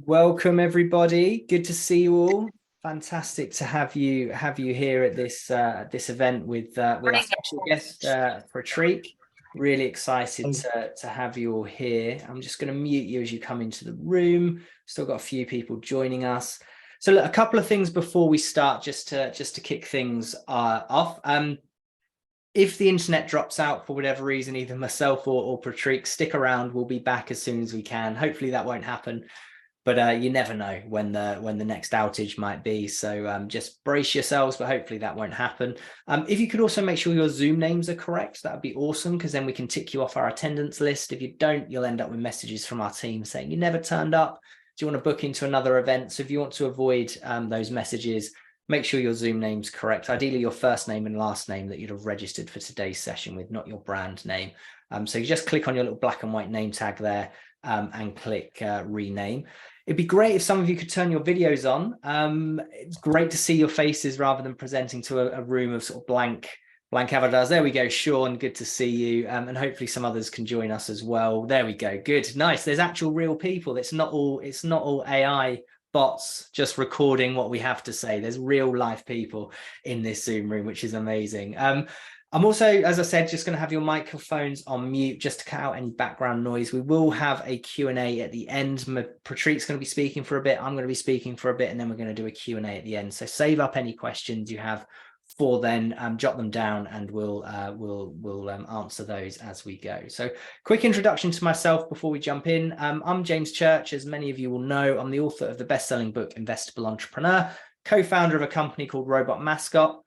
Welcome everybody. Good to see you all. Fantastic to have you here at this event with our special guest Prateek. Really excited to have you all here. I'm just going to mute you as you come into the room. Still got a few people joining us. So look, a couple of things before we start, just to kick things off. If the internet drops out for whatever reason, either myself or Prateek, stick around. We'll be back as soon as we can. Hopefully that won't happen, but you never know when the next outage might be. So just brace yourselves, but hopefully that won't happen. If you could also make sure your Zoom names are correct, that would be awesome, because then we can tick you off our attendance list. If you don't, you'll end up with messages from our team saying you never turned up. Do you want to book into another event? So if you want to avoid those messages, make sure your Zoom name's correct. Ideally, your first name and last name that you'd have registered for today's session with, not your brand name. So you just click on your little black and white name tag there and click rename. It'd be great if some of you could turn your videos on. It's great to see your faces rather than presenting to a room of sort of blank avatars. There we go, Sean, good to see you. And hopefully some others can join us as well. There we go, good, nice. There's actual real people. It's not all AI bots just recording what we have to say. There's real life people in this Zoom room, which is amazing. I'm also, as I said, just going to have your microphones on mute just to cut out any background noise. We will have a Q&A at the end. Prateek's going to be speaking for a bit. I'm going to be speaking for a bit, and then we're going to do a Q&A at the end. So save up any questions you have for then, jot them down, and we'll answer those as we go. So quick introduction to myself before we jump in. I'm James Church. As many of you will know, I'm the author of the best-selling book Investable Entrepreneur, co-founder of a company called Robot Mascot.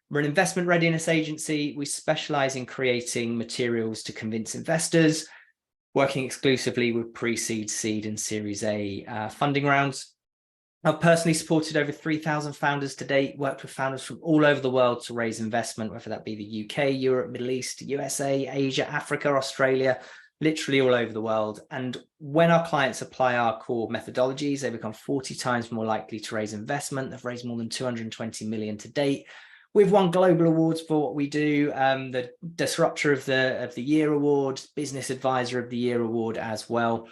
We're an investment readiness agency. We specialize in creating materials to convince investors, working exclusively with pre-seed, seed, and Series A funding rounds. I've personally supported over 3,000 founders to date, worked with founders from all over the world to raise investment, whether that be the UK, Europe, Middle East, USA, Asia, Africa, Australia, literally all over the world. And when our clients apply our core methodologies, they become 40 times more likely to raise investment. They've raised more than 220 million to date. We've won global awards for what we do, the Disruptor of the Year Award, Business Advisor of the Year Award as well.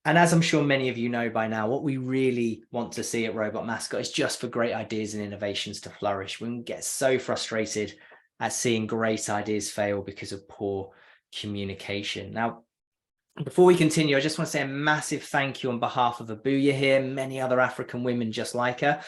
And as I'm sure many of you know by now, what we really want to see at Robot Mascot is just for great ideas and innovations to flourish. We get so frustrated at seeing great ideas fail because of poor communication. Now, before we continue, I just want to say a massive thank you on behalf of Abuya here, many other African women just like her.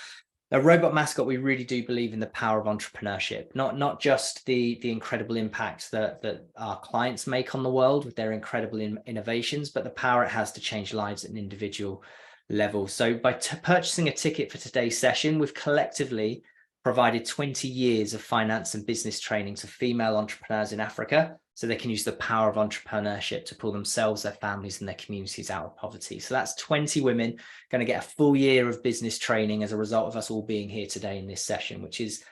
At Robot Mascot, we really do believe in the power of entrepreneurship, not just the incredible impact that our clients make on the world with their incredible innovations, but the power it has to change lives at an individual level. So by purchasing a ticket for today's session, we've collectively provided 20 years of finance and business training to female entrepreneurs in Africa, so they can use the power of entrepreneurship to pull themselves, their families, and their communities out of poverty. So that's 20 women going to get a full year of business training as a result of us all being here today in this session, which is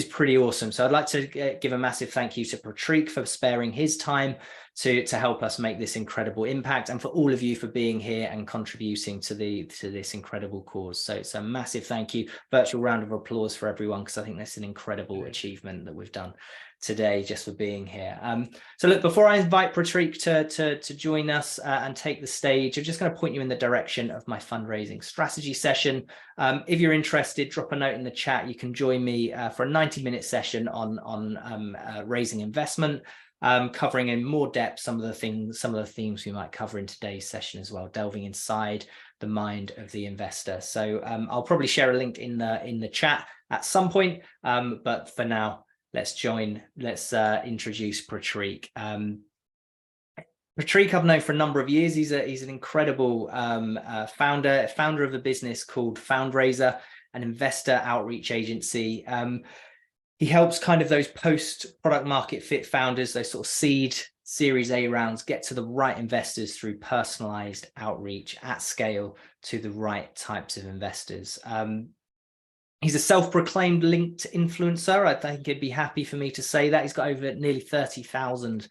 pretty awesome. So I'd like to give a massive thank you to Prateek for sparing his time to help us make this incredible impact, and for all of you for being here and contributing to this incredible cause. So it's a massive thank you. Virtual round of applause for everyone, because I think that's an incredible achievement that we've done today just for being here. So look, before I invite Prateek to join us and take the stage, I'm just going to point you in the direction of my fundraising strategy session. If you're interested, drop a note in the chat. You can join me for a 90-minute session on raising investment, covering in more depth some of the themes we might cover in today's session as well, delving inside the mind of the investor. So I'll probably share a link in the chat at some point, but for now, let's introduce Prateek. Prateek I've known for a number of years. He's an incredible founder of a business called Foundraiser, an investor outreach agency. He helps kind of those post product market fit founders, those sort of seed Series A rounds, get to the right investors through personalized outreach at scale to the right types of investors. He's a self-proclaimed linked influencer. I think he'd be happy for me to say that. He's got over nearly 30,000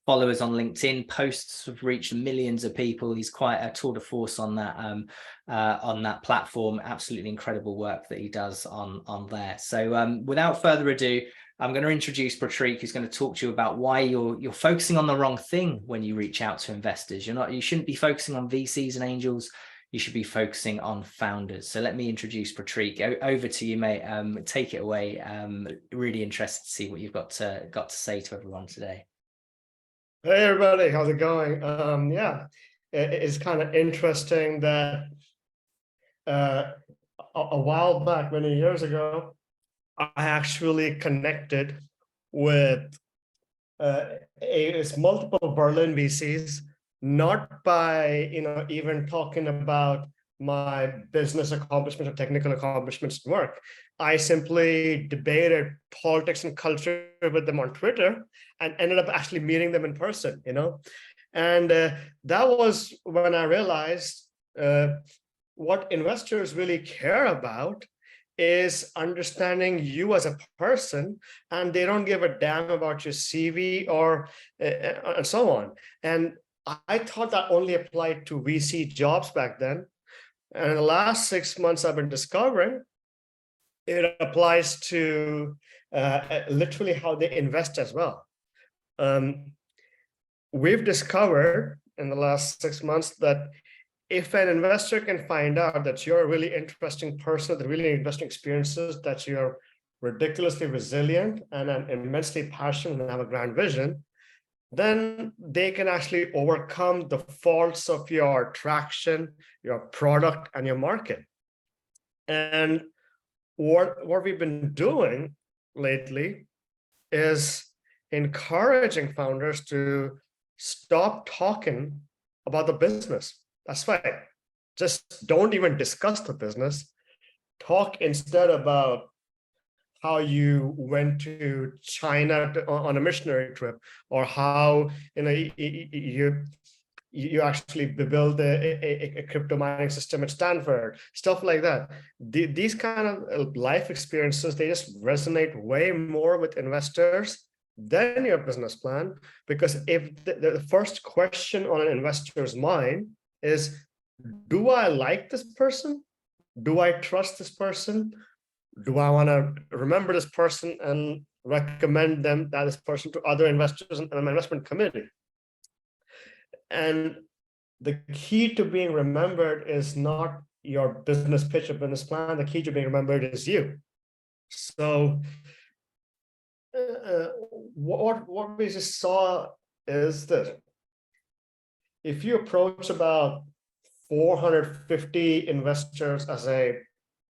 followers on LinkedIn. Posts have reached millions of people. He's quite a tour de force on that platform. Absolutely incredible work that he does on there. So without further ado, I'm going to introduce Prateek, who's going to talk to you about why you're focusing on the wrong thing when you reach out to investors. You shouldn't be focusing on VCs and angels. You should be focusing on founders. So let me introduce Prateek. Over to you, mate. Take it away. Really interested to see what you've got to say to everyone today. Hey everybody, how's it going? Yeah, it's kind of interesting that a while back, many years ago, I actually connected with multiple Berlin VCs, not by even talking about my business accomplishments or technical accomplishments at work. I simply debated politics and culture with them on Twitter and ended up actually meeting them in person, And that was when I realized what investors really care about is understanding you as a person, and they don't give a damn about your CV or and so on. And I thought that only applied to VC jobs back then. And in the last 6 months, I've been discovering it applies to literally how they invest as well. We've discovered in the last 6 months that if an investor can find out that you're a really interesting person with really interesting experiences, that you're ridiculously resilient and immensely passionate and have a grand vision, then they can actually overcome the faults of your traction, your product, and your market. And what we've been doing lately is encouraging founders to stop talking about the business. That's right. Just don't even discuss the business. Talk instead about how you went to China on a missionary trip, or how you actually build a crypto mining system at Stanford, stuff like that. These kind of life experiences, they just resonate way more with investors than your business plan, because if the first question on an investor's mind is, do I like this person? Do I trust this person? Do I want to remember this person and recommend this person to other investors and an investment committee? And the key to being remembered is not your business pitch or business plan. The key to being remembered is you. So what we just saw is that if you approach about 450 investors as a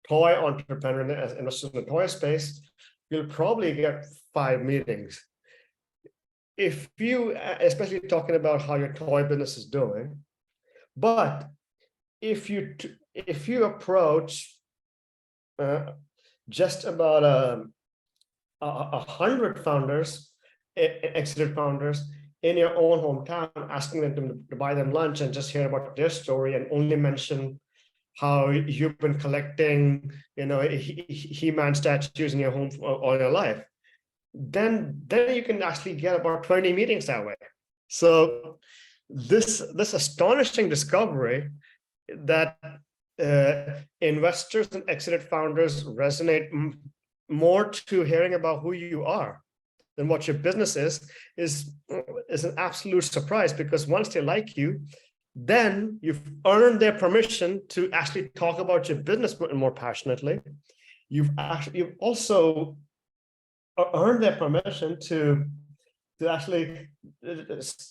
toy entrepreneur, as investors in the toy space, you'll probably get 5 meetings. If you, especially talking about how your toy business is doing, but if you approach just about 100 founders, exited founders in your own hometown, asking them to buy them lunch and just hear about their story and only mention how you've been collecting, He-Man statues in your home all your life, then you can actually get about 20 meetings that way. So this astonishing discovery that investors and exited founders resonate more to hearing about who you are than what your business is an absolute surprise, because once they like you, then you've earned their permission to actually talk about your business more passionately. You've also earned their permission to actually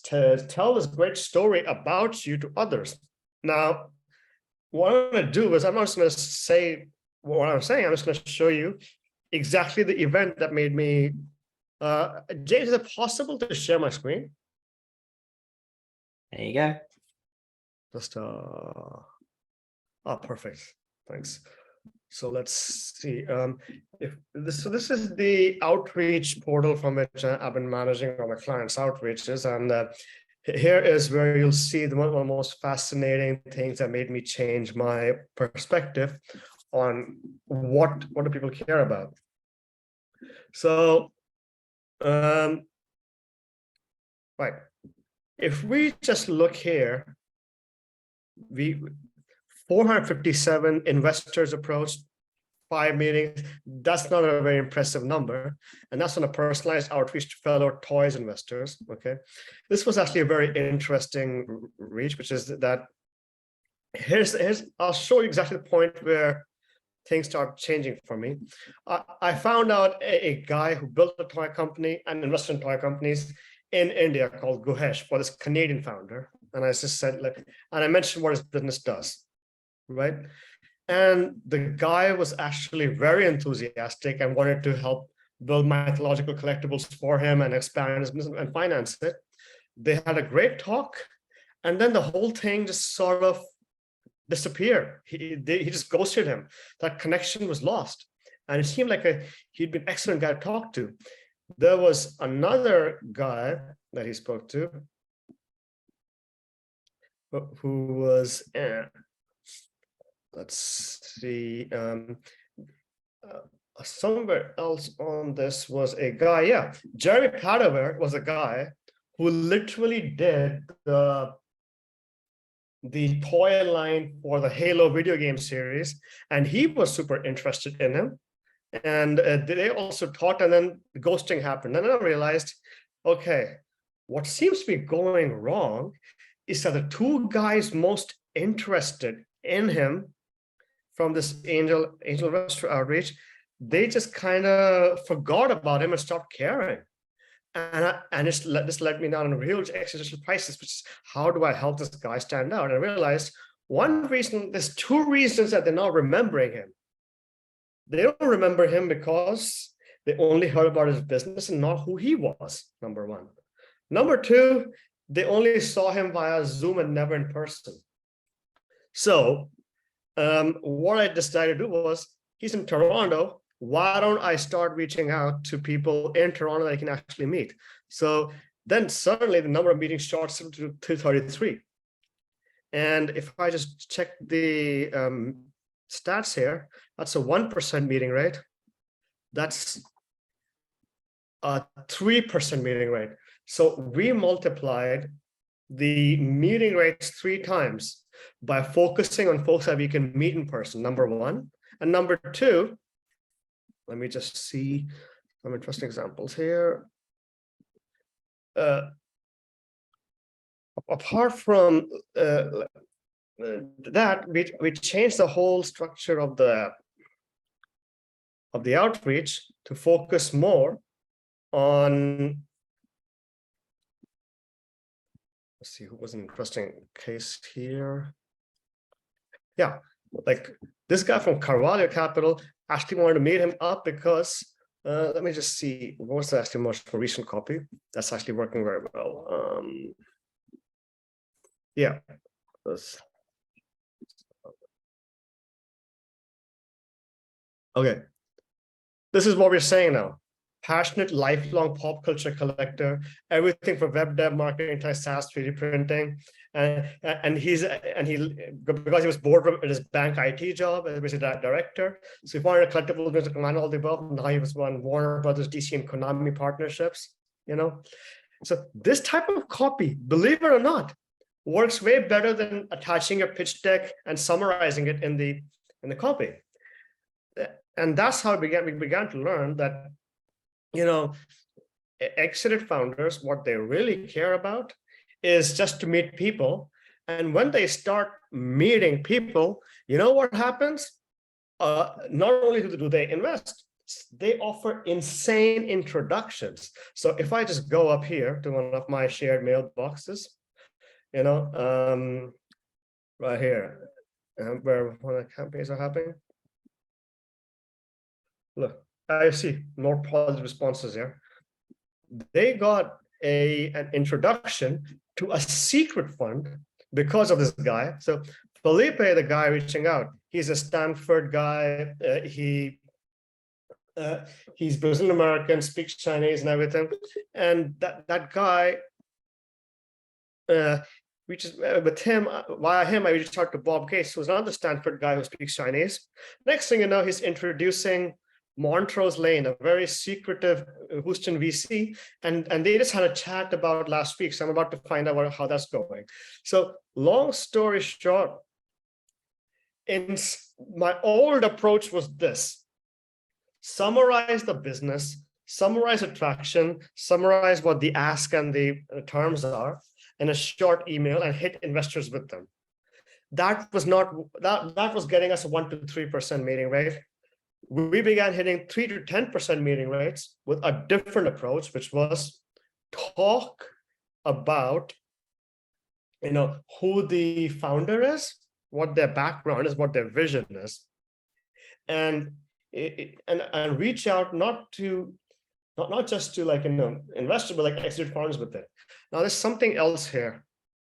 tell this great story about you to others. Now, what I'm going to do is I'm not just going to say what I'm saying. I'm just going to show you exactly the event that made me. James, is it possible to share my screen? There you go. Just perfect. Thanks. So let's see. This is the outreach portal from which I've been managing all my clients' outreaches, and here is where you'll see one of the most fascinating things that made me change my perspective on what do people care about. So, right. If we just look here, 457 investors approached, 5 meetings. That's not a very impressive number. And that's on a personalized outreach to fellow toys investors. Okay. This was actually a very interesting reach, which is that here's I'll show you exactly the point where things start changing for me. I found out a guy who built a toy company and invested in toy companies in India called Guhesh, for this Canadian founder. And I just said, look, and I mentioned what his business does, right? And the guy was actually very enthusiastic and wanted to help build mythological collectibles for him and expand his business and finance it. They had a great talk, and then the whole thing just sort of disappeared. He just ghosted him. That connection was lost. And it seemed like he'd been an excellent guy to talk to. There was another guy that he spoke to who was, let's see, somewhere else on this was a guy, yeah. Jeremy Padover was a guy who literally did the toy line for the Halo video game series, and he was super interested in him. And they also talked, and then the ghosting happened. And then I realized, okay, what seems to be going wrong is that the two guys most interested in him from this angel investor outreach, they just kind of forgot about him and stopped caring. And this led me down a real existential crisis, which is, how do I help this guy stand out? And I realized one reason, there's two reasons that they're not remembering him. They don't remember him because they only heard about his business and not who he was, number one. Number two, they only saw him via Zoom and never in person. So what I decided to do was, he's in Toronto. Why don't I start reaching out to people in Toronto that I can actually meet? So then suddenly the number of meetings shot to 233. And if I just check the stats here, that's a 1% meeting rate. That's a 3% meeting rate. So we multiplied the meeting rates 3 times by focusing on folks that we can meet in person, number one. And number two, let me just see some interesting examples here. Apart from that, we changed the whole structure of the outreach to focus more on, let's see, who was an interesting case here. Yeah, like this guy from Carvalho Capital actually wanted to meet him up because, let me just see, what's the actually most recent copy? That's actually working very well. Yeah. Okay. This is what we're saying now. Passionate, lifelong pop culture collector, everything from web dev, marketing, to SaaS, 3D printing, and he because he was bored with his bank IT job, he was a director. So he wanted a collectible business to command all the above. Now he was on Warner Brothers, DC, and Konami partnerships. You know, so this type of copy, believe it or not, works way better than attaching a pitch deck and summarizing it in the copy. And that's how we began to learn that, you know, exited founders, what they really care about is just to meet people. And when they start meeting people, you know what happens? Not only do they invest, they offer insane introductions. So if I just go up here to one of my shared mailboxes, you know, right here, where one of the campaigns are happening. Look, I see more positive responses here. They got an introduction to a secret fund because of this guy. So Felipe, the guy reaching out, he's a Stanford guy. He's Brazilian American, speaks Chinese and everything. And that guy, with him, via him, I reached out to Bob Gates, who's another Stanford guy who speaks Chinese. Next thing you know, he's introducing Montrose Lane, a very secretive Houston VC, and they just had a chat about last week. So I'm about to find out how that's going. So long story short, in my old approach was this: summarize the business, summarize attraction, summarize what the ask and the terms are in a short email and hit investors with them. That was getting us a 1 to 3% meeting rate. We began hitting 3 to 10% meeting rates with a different approach, which was talk about, who the founder is, what their background is, what their vision is, and reach out not just to investors, but exit founders with it. Now there's something else here.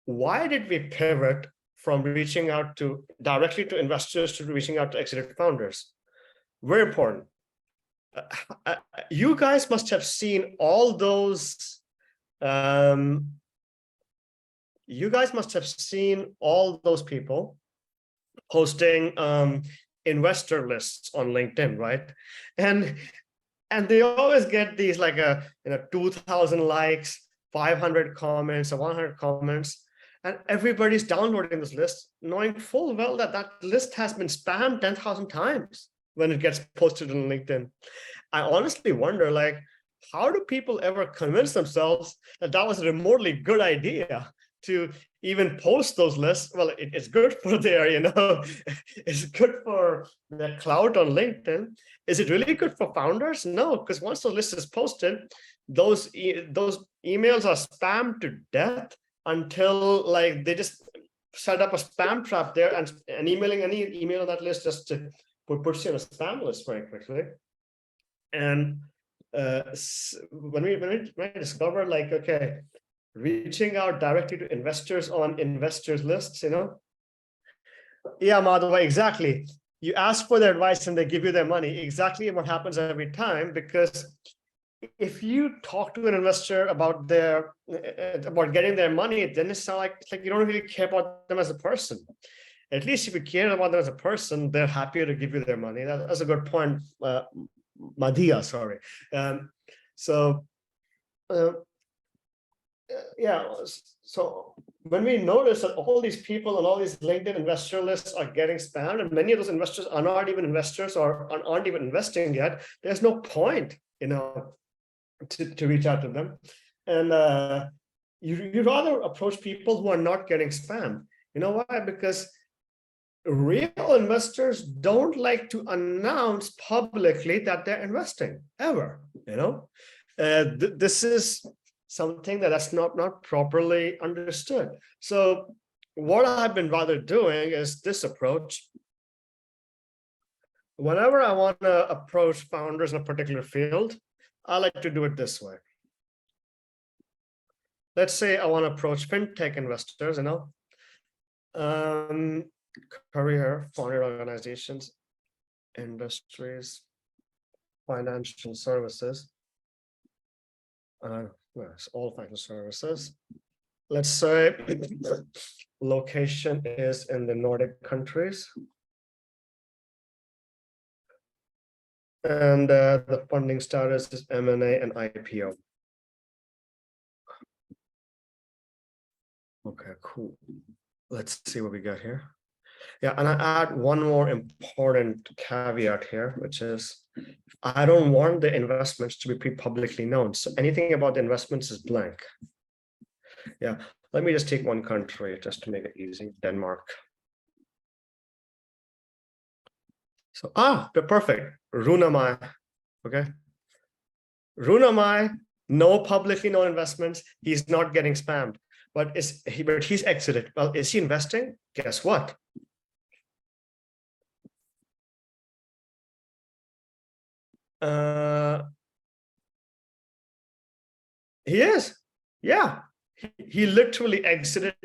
Why did we pivot from reaching out directly to investors to reaching out to exited founders? Very important. You guys must have seen all those. You guys must have seen all those people posting investor lists on LinkedIn, right? And they always get these 2,000 likes, 500 comments, or 100 comments, and everybody's downloading this list, knowing full well that that list has been spammed 10,000 times when it gets posted on LinkedIn. I honestly wonder, how do people ever convince themselves that that was a remotely good idea to even post those lists? Well, it's good for their, it's good for their clout on LinkedIn. Is it really good for founders? No, because once the list is posted, those emails are spammed to death until they just set up a spam trap there, and emailing any email on that list just puts you on a spam list very quickly. And when I discovered okay, reaching out directly to investors on investors lists, yeah, Madhava, exactly. You ask for their advice and they give you their money. Exactly what happens every time, because if you talk to an investor about getting their money, then it sounds like you don't really care about them as a person. At least if you care about them as a person, they're happier to give you their money. That's a good point, Madhya, sorry. Yeah, so when we notice that all these people on all these LinkedIn investor lists are getting spammed, and many of those investors are not even investors or aren't even investing yet, there's no point, to reach out to them. And you rather approach people who are not getting spammed. You know why? Because real investors don't like to announce publicly that they're investing ever. This is something that's not properly understood. So what I've been rather doing is this approach. Whenever I want to approach founders in a particular field, I like to do it this way. Let's say I want to approach fintech investors, career, founded organizations, industries, financial services. It's all financial services. Let's say location is in the Nordic countries. And the funding status is M&A and IPO. Okay, cool. Let's see what we got here. Yeah, and I add one more important caveat here, which is I don't want the investments to be publicly known. So anything about the investments is blank. Yeah, let me just take one country just to make it easy, Denmark. So, perfect, Runamai, okay. Runamai, no publicly known investments, he's not getting spammed, but he's exited. Well, is he investing? Guess what? He is, yeah. He literally exited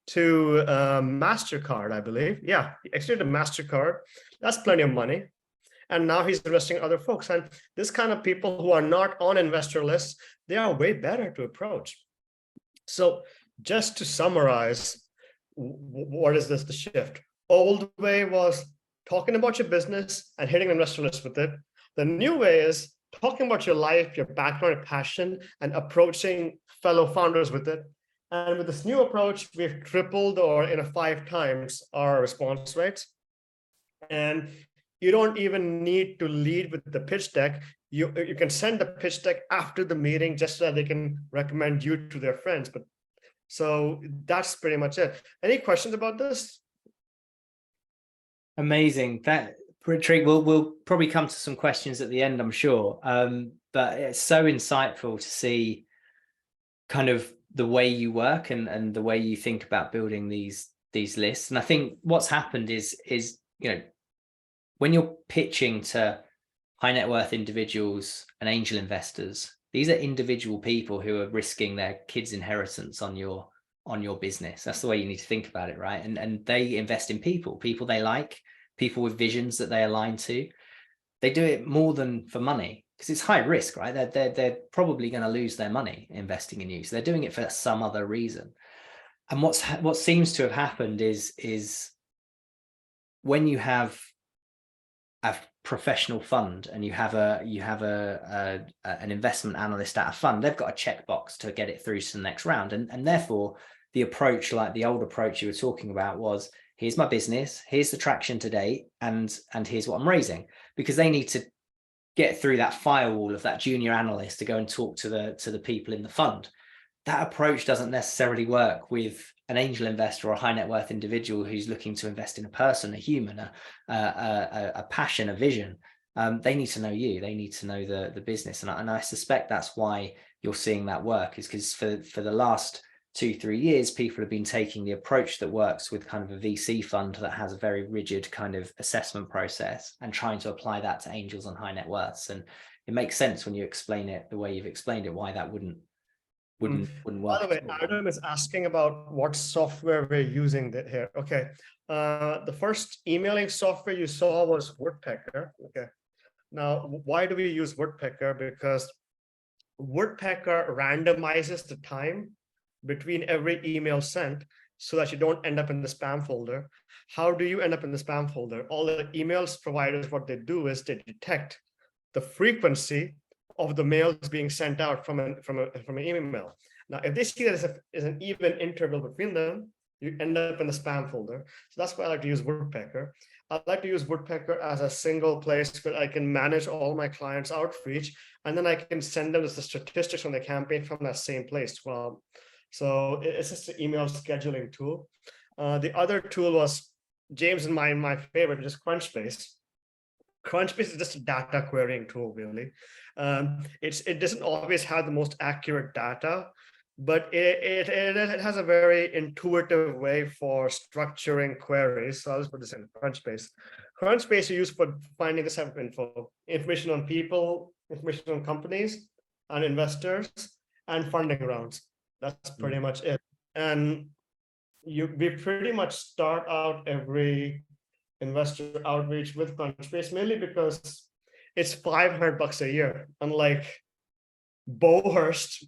to MasterCard, I believe. Yeah, he exited to MasterCard. That's plenty of money. And now he's investing other folks. And this kind of people who are not on investor lists, they are way better to approach. So just to summarize, what is the shift? Old way was talking about your business and hitting investor lists with it. The new way is talking about your life, your background, your passion, and approaching fellow founders with it. And with this new approach, we've tripled or 5 times our response rates. And you don't even need to lead with the pitch deck. You can send the pitch deck after the meeting just so that they can recommend you to their friends. But so that's pretty much it. Any questions about this? Amazing. That, Prateek, we'll probably come to some questions at the end, I'm sure. But it's so insightful to see kind of the way you work and the way you think about building these lists. And I think what's happened is when you're pitching to high net worth individuals and angel investors, these are individual people who are risking their kids' inheritance on your business. That's the way you need to think about it, right? And they invest in people they like, people with visions that they align to. They do it more than for money, because it's high risk, right? They're probably going to lose their money investing in you, so they're doing it for some other reason. And what seems to have happened is when you have a professional fund and you have an investment analyst at a fund, they've got a checkbox to get it through to the next round, and therefore the approach, like the old approach you were talking about, was here's my business, here's the traction to date, and here's what I'm raising, because they need to get through that firewall of that junior analyst to go and talk to the people in the fund. That approach doesn't necessarily work with an angel investor or a high net worth individual who's looking to invest in a person, a human, a passion, a vision. They need to know you. They need to know the business, and I suspect that's why you're seeing that work, is because for the last 2-3 years, people have been taking the approach that works with kind of a VC fund that has a very rigid kind of assessment process and trying to apply that to angels and high net worths. And it makes sense when you explain it the way you've explained it, why that wouldn't work. By the way, Adam is asking about what software we're using here. Okay. The first emailing software you saw was Woodpecker. Okay. Now, why do we use Woodpecker? Because Woodpecker randomizes the time between every email sent so that you don't end up in the spam folder. How do you end up in the spam folder? All the emails providers, what they do is they detect the frequency of the mails being sent out from an email. Now, if they see that there's an even interval between them, you end up in the spam folder. So that's why I like to use Woodpecker. I like to use Woodpecker as a single place where I can manage all my clients' outreach, and then I can send them the statistics from the campaign from that same place. Well, so it's just an email scheduling tool. The other tool was James and my favorite, which is Crunchbase. Crunchbase is just a data querying tool, really. It doesn't always have the most accurate data, but it has a very intuitive way for structuring queries. So I'll just put this in Crunchbase. Crunchbase you use for finding this type of information on people, information on companies and investors, and funding rounds. That's pretty much it. And we pretty much start out every investor outreach with Crunchbase, mainly because it's $500 a year, unlike Bowhurst,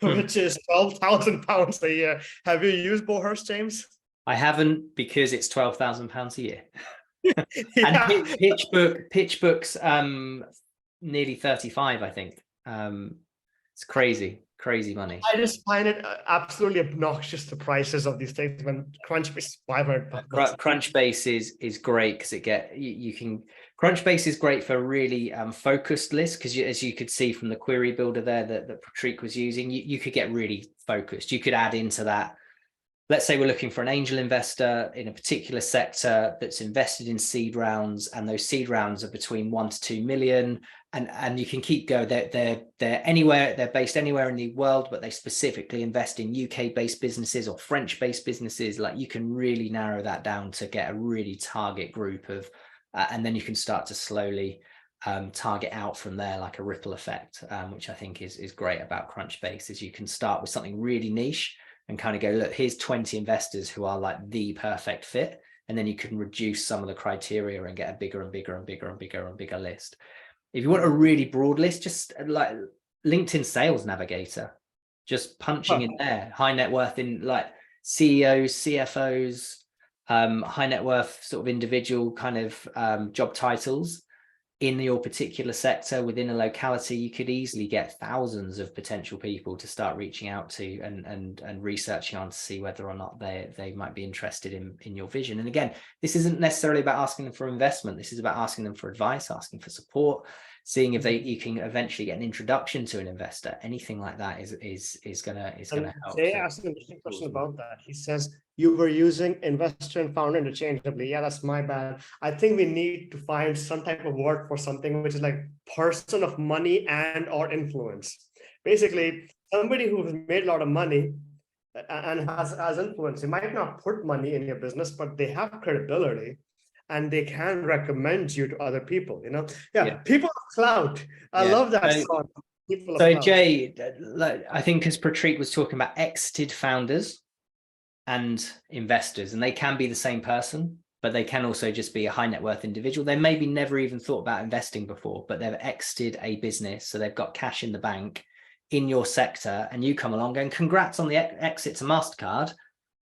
which is £12,000 a year. Have you used Bowhurst, James? I haven't, because it's £12,000 a year. Yeah. And PitchBook's nearly 35, I think. It's crazy money. I just find it absolutely obnoxious, the prices of these things, when Crunchbase is $500. Crunchbase is great because you can. Crunchbase is great for really focused lists, because as you could see from the query builder there that Prateek was using, you could get really focused. You could add into that. Let's say we're looking for an angel investor in a particular sector that's invested in seed rounds, and those seed rounds are between 1 to 2 million. And you can keep going. They're anywhere. They're based anywhere in the world, but they specifically invest in UK-based businesses or French-based businesses. Like, you can really narrow that down to get a really target group of, and then you can start to slowly target out from there, like a ripple effect, which I think is great about Crunchbase. Is you can start with something really niche and kind of go, look, here's 20 investors who are like the perfect fit, and then you can reduce some of the criteria and get a bigger and bigger and bigger and bigger and bigger list. If you want a really broad list, just like LinkedIn Sales Navigator, just punching in there, high net worth in like CEOs, CFOs, high net worth sort of individual kind of job titles. in your particular sector within a locality, you could easily get thousands of potential people to start reaching out to and researching on to see whether or not they might be interested in your vision. And again, this isn't necessarily about asking them for investment. This is about asking them for advice, asking for support, seeing if you can eventually get an introduction to an investor. Anything like that is gonna help. Jay asked an interesting question about that. He says, you were using investor and founder interchangeably. Yeah, that's my bad. I think we need to find some type of word for something which is like person of money and or influence. Basically, somebody who has made a lot of money and has influence. They might not put money in your business, but they have credibility and they can recommend you to other people, you know? Yeah. People of clout. I love that song. So Jay, I think as Prateek was talking about exited founders and investors, and they can be the same person, but they can also just be a high net worth individual. They maybe never even thought about investing before, but they've exited a business. So they've got cash in the bank in your sector, and you come along going, congrats on the exit to MasterCard.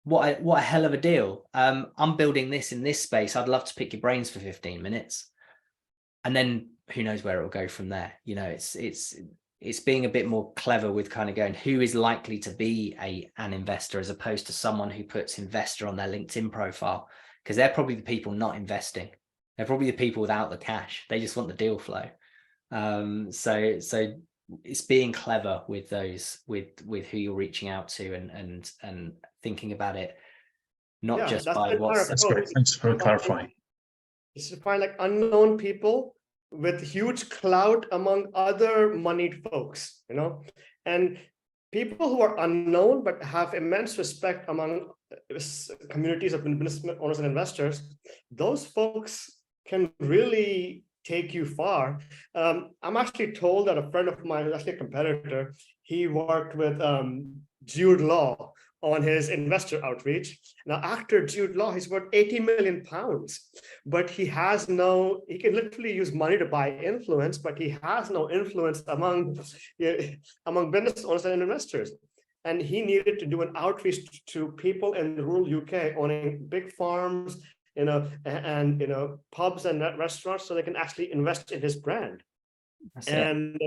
What a hell of a deal. I'm building this in this space. I'd love to pick your brains for 15 minutes. And then who knows where it'll go from there. You know, it's being a bit more clever with kind of going, who is likely to be an investor, as opposed to someone who puts investor on their LinkedIn profile, because they're probably the people not investing. They're probably the people without the cash. They just want the deal flow. So it's being clever with those, with who you're reaching out to, and thinking about it, not just by what's. That's great. Thanks for clarifying. Is to find like unknown people with huge clout among other moneyed folks, you know, and people who are unknown but have immense respect among communities of business owners and investors. Those folks can really take you far. I'm actually told that a friend of mine, who's actually a competitor, he worked with Jude Law on his investor outreach. Now, after Jude Law, he's worth 80 million pounds, but he can literally use money to buy influence, but he has no influence among business owners and investors. And he needed to do an outreach to people in the rural UK owning big farms, you know, and, you know, pubs and restaurants, so they can actually invest in his brand. And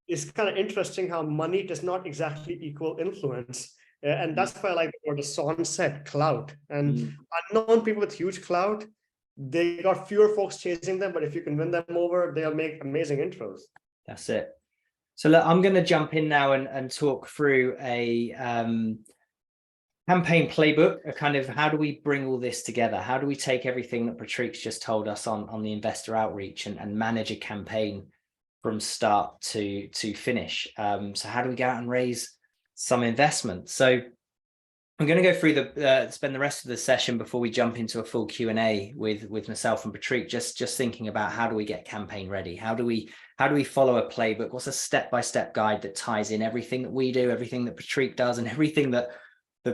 it's kind of interesting how money does not exactly equal influence. And that's why I like what the song said, clout. And unknown people with huge clout, they got fewer folks chasing them, but if you can win them over, they'll make amazing intros. That's it. So look, I'm going to jump in now and talk through a campaign playbook, a kind of how do we bring all this together? How do we take everything that Prateek's just told us on the investor outreach and manage a campaign from start to finish? So how do we go out and raise some investment? So I'm going to go through spend the rest of the session before we jump into a full Q&A with myself and Prateek, just thinking about how do we get campaign ready? How do we follow a playbook? What's a step-by-step guide that ties in everything that we do, everything that Prateek does, and everything that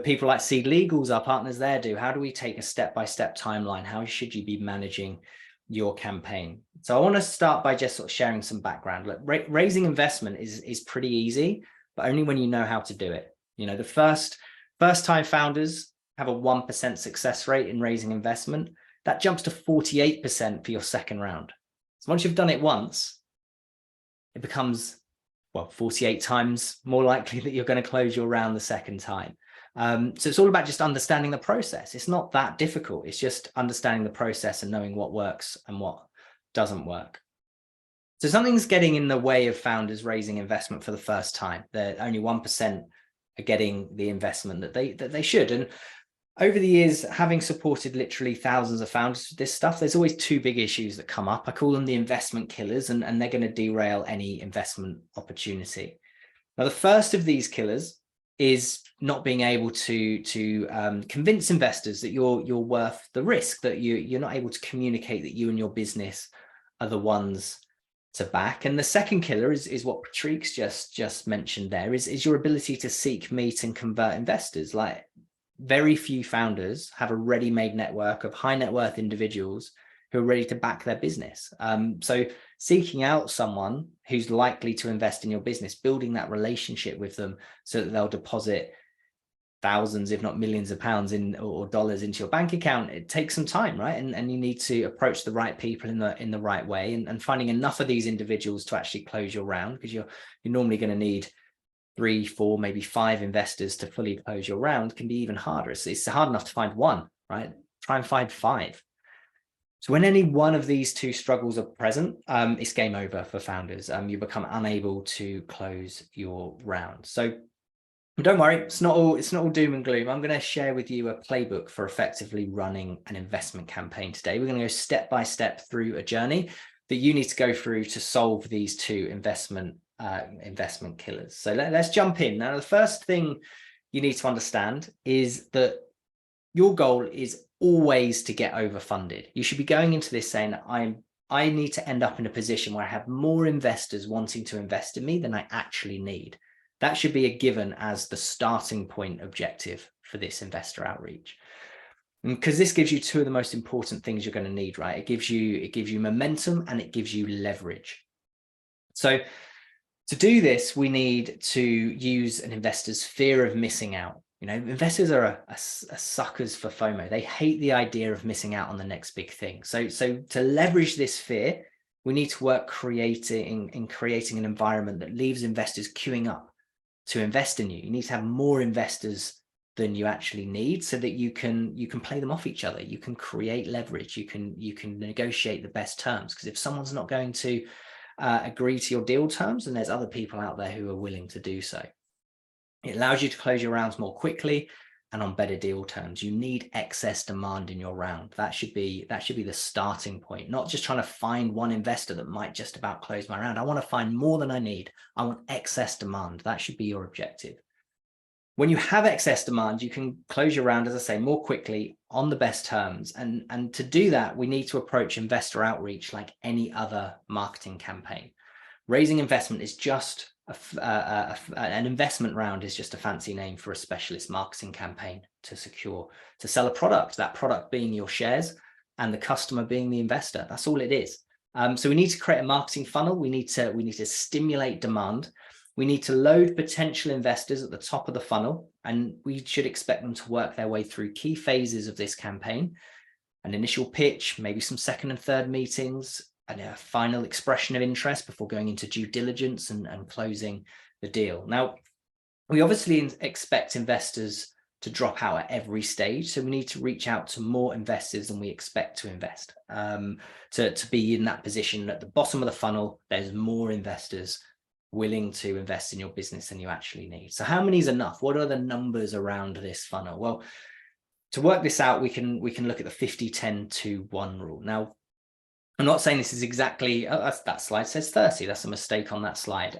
people like Seed Legals, our partners there, do? How do we take a step-by-step timeline? How should you be managing your campaign? So I want to start by just sort of sharing some background. Look, raising investment is pretty easy, but only when you know how to do it. You know, the first time founders have a 1% success rate in raising investment. That jumps to 48% for your second round. So once you've done it once, it becomes, well, 48 times more likely that you're going to close your round the second time. So it's all about just understanding the process. It's not that difficult. It's just understanding the process and knowing what works and what doesn't work. So something's getting in the way of founders raising investment for the first time. They're only 1% are getting the investment that they should. And over the years, having supported literally thousands of founders with this stuff, there's always two big issues that come up. I call them the investment killers, and they're going to derail any investment opportunity. Now, the first of these killers is not being able to convince investors that you're worth the risk, that you're not able to communicate that you and your business are the ones to back. And the second killer is what Prateek's just mentioned there, is your ability to seek, meet, and convert investors. Like, very few founders have a ready-made network of high net worth individuals who are ready to back their business. So seeking out someone who's likely to invest in your business, building that relationship with them so that they'll deposit thousands, if not millions of pounds or dollars into your bank account, it takes some time, right? And you need to approach the right people in the right way, and finding enough of these individuals to actually close your round, because you're normally going to need 3, 4, maybe 5 investors to fully close your round, can be even harder. It's hard enough to find one, right? Try and find 5. So when any one of these 2 struggles are present, it's game over for founders. You become unable to close your round. So don't worry, it's not all doom and gloom. I'm going to share with you a playbook for effectively running an investment campaign today. We're going to go step by step through a journey that you need to go through to solve these 2 investment killers. So let's jump in. Now, the first thing you need to understand is that your goal is always to get overfunded. You should be going into this saying, I need to end up in a position where I have more investors wanting to invest in me than I actually need. That should be a given as the starting point objective for this investor outreach. Because this gives you 2 of the most important things you're going to need, right? It gives you momentum and it gives you leverage. So to do this, we need to use an investor's fear of missing out. Investors are suckers for FOMO. They hate the idea of missing out on the next big thing. So to leverage this fear, we need to work creating an environment that leaves investors queuing up to invest in you. You need to have more investors than you actually need, so that you can play them off each other. You can create leverage. You can negotiate the best terms, because if someone's not going to agree to your deal terms, then there's other people out there who are willing to do so. It allows you to close your rounds more quickly and on better deal terms. You need excess demand in your round. That should be the starting point, not just trying to find one investor that might just about close my round. I want to find more than I need. I want excess demand. That should be your objective. When you have excess demand, you can close your round, as I say, more quickly on the best terms. And to do that, we need to approach investor outreach like any other marketing campaign. Raising investment is just an investment round is just a fancy name for a specialist marketing campaign to sell a product, that product being your shares and the customer being the investor. That's all it is. So we need to create a marketing funnel. We need to stimulate demand. We need to load potential investors at the top of the funnel, and we should expect them to work their way through key phases of this campaign: an initial pitch, maybe some second and third meetings, and a final expression of interest before going into due diligence and closing the deal. Now, we obviously expect investors to drop out at every stage, so we need to reach out to more investors than we expect to invest. To be in that position at the bottom of the funnel, there's more investors willing to invest in your business than you actually need. So how many is enough? What are the numbers around this funnel? Well, to work this out, we can look at the 50-10-2-1 rule. Now, I'm not saying this is exactly, that slide says 30. That's a mistake on that slide.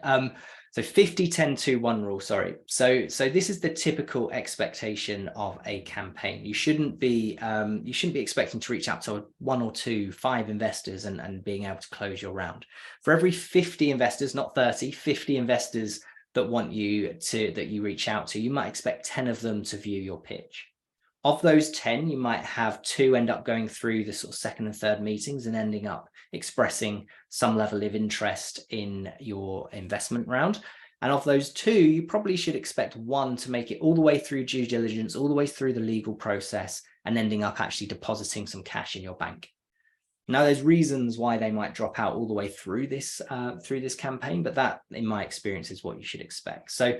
So 50-10-2-1 rule, sorry. So this is the typical expectation of a campaign. You shouldn't be expecting to reach out to 1 or 2, 5 investors and being able to close your round. For every 50 investors, not 30, 50 investors that you reach out to, you might expect 10 of them to view your pitch. Of those 10, you might have 2 end up going through the sort of second and third meetings and ending up expressing some level of interest in your investment round. And of those 2, you probably should expect 1 to make it all the way through due diligence, all the way through the legal process, and ending up actually depositing some cash in your bank. Now, there's reasons why they might drop out all the way through this campaign, but that, in my experience, is what you should expect. So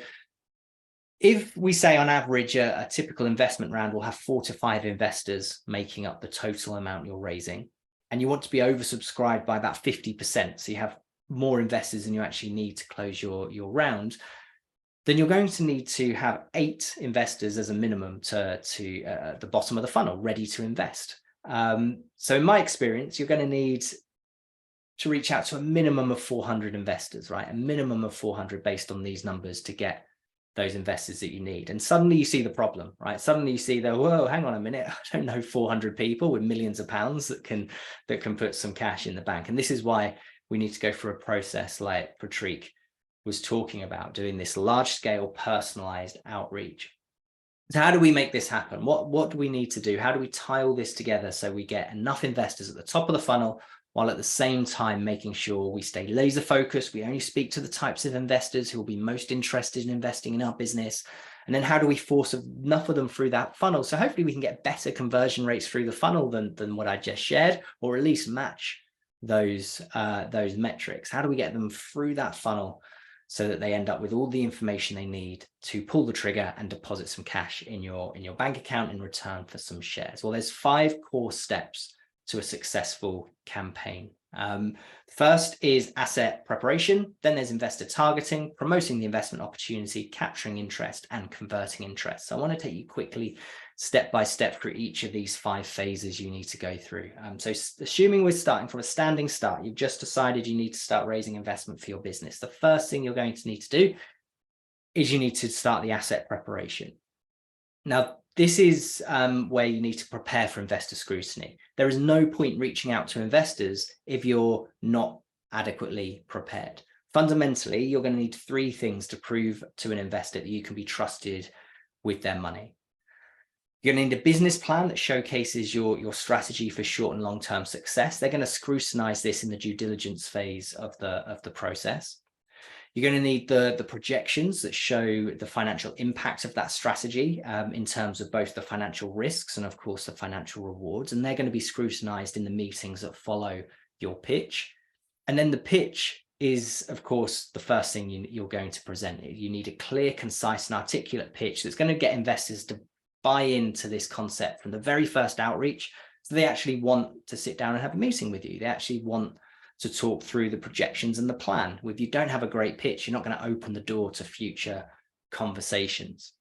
if we say on average a typical investment round will have 4 to 5 investors making up the total amount you're raising, and you want to be oversubscribed by about 50%, so you have more investors than you actually need to close your round, then you're going to need to have 8 investors as a minimum to the bottom of the funnel ready to invest. So in my experience, you're going to need to reach out to a minimum of 400 investors, right? A minimum of 400 based on these numbers to get those investors that you need. And suddenly you see the problem, right? Suddenly you see that, whoa, hang on a minute, I don't know 400 people with millions of pounds that can put some cash in the bank. And this is why we need to go through a process like Prateek was talking about, doing this large scale personalized outreach. So how do we make this happen? What do we need to do? How do we tie all this together so we get enough investors at the top of the funnel, while at the same time making sure we stay laser focused? We only speak to the types of investors who will be most interested in investing in our business, And then how do we force enough of them through that funnel? So hopefully we can get better conversion rates through the funnel than what I just shared, or at least match those metrics. How do we get them through that funnel so that they end up with all the information they need to pull the trigger and deposit some cash in your bank account in return for some shares? Well, there's 5 core steps to a successful campaign. First is asset preparation, then there's investor targeting, promoting the investment opportunity, capturing interest, and converting interest. So I want to take you quickly step by step through each of these 5 phases you need to go through. So assuming we're starting from a standing start, you've just decided you need to start raising investment for your business. The first thing you're going to need to do is you need to start the asset preparation. Now, this is where you need to prepare for investor scrutiny. There is no point reaching out to investors if you're not adequately prepared. Fundamentally, you're going to need 3 things to prove to an investor that you can be trusted with their money. You're going to need a business plan that showcases your strategy for short and long-term success. They're going to scrutinize this in the due diligence phase of the process. You're going to need the projections that show the financial impact of that strategy in terms of both the financial risks and, of course, the financial rewards. And they're going to be scrutinized in the meetings that follow your pitch. And then the pitch is, of course, the first thing you're going to present. You need a clear, concise, and articulate pitch that's going to get investors to buy into this concept from the very first outreach. So they actually want to sit down and have a meeting with you. They actually want to talk through the projections and the plan. If you don't have a great pitch, you're not going to open the door to future conversations.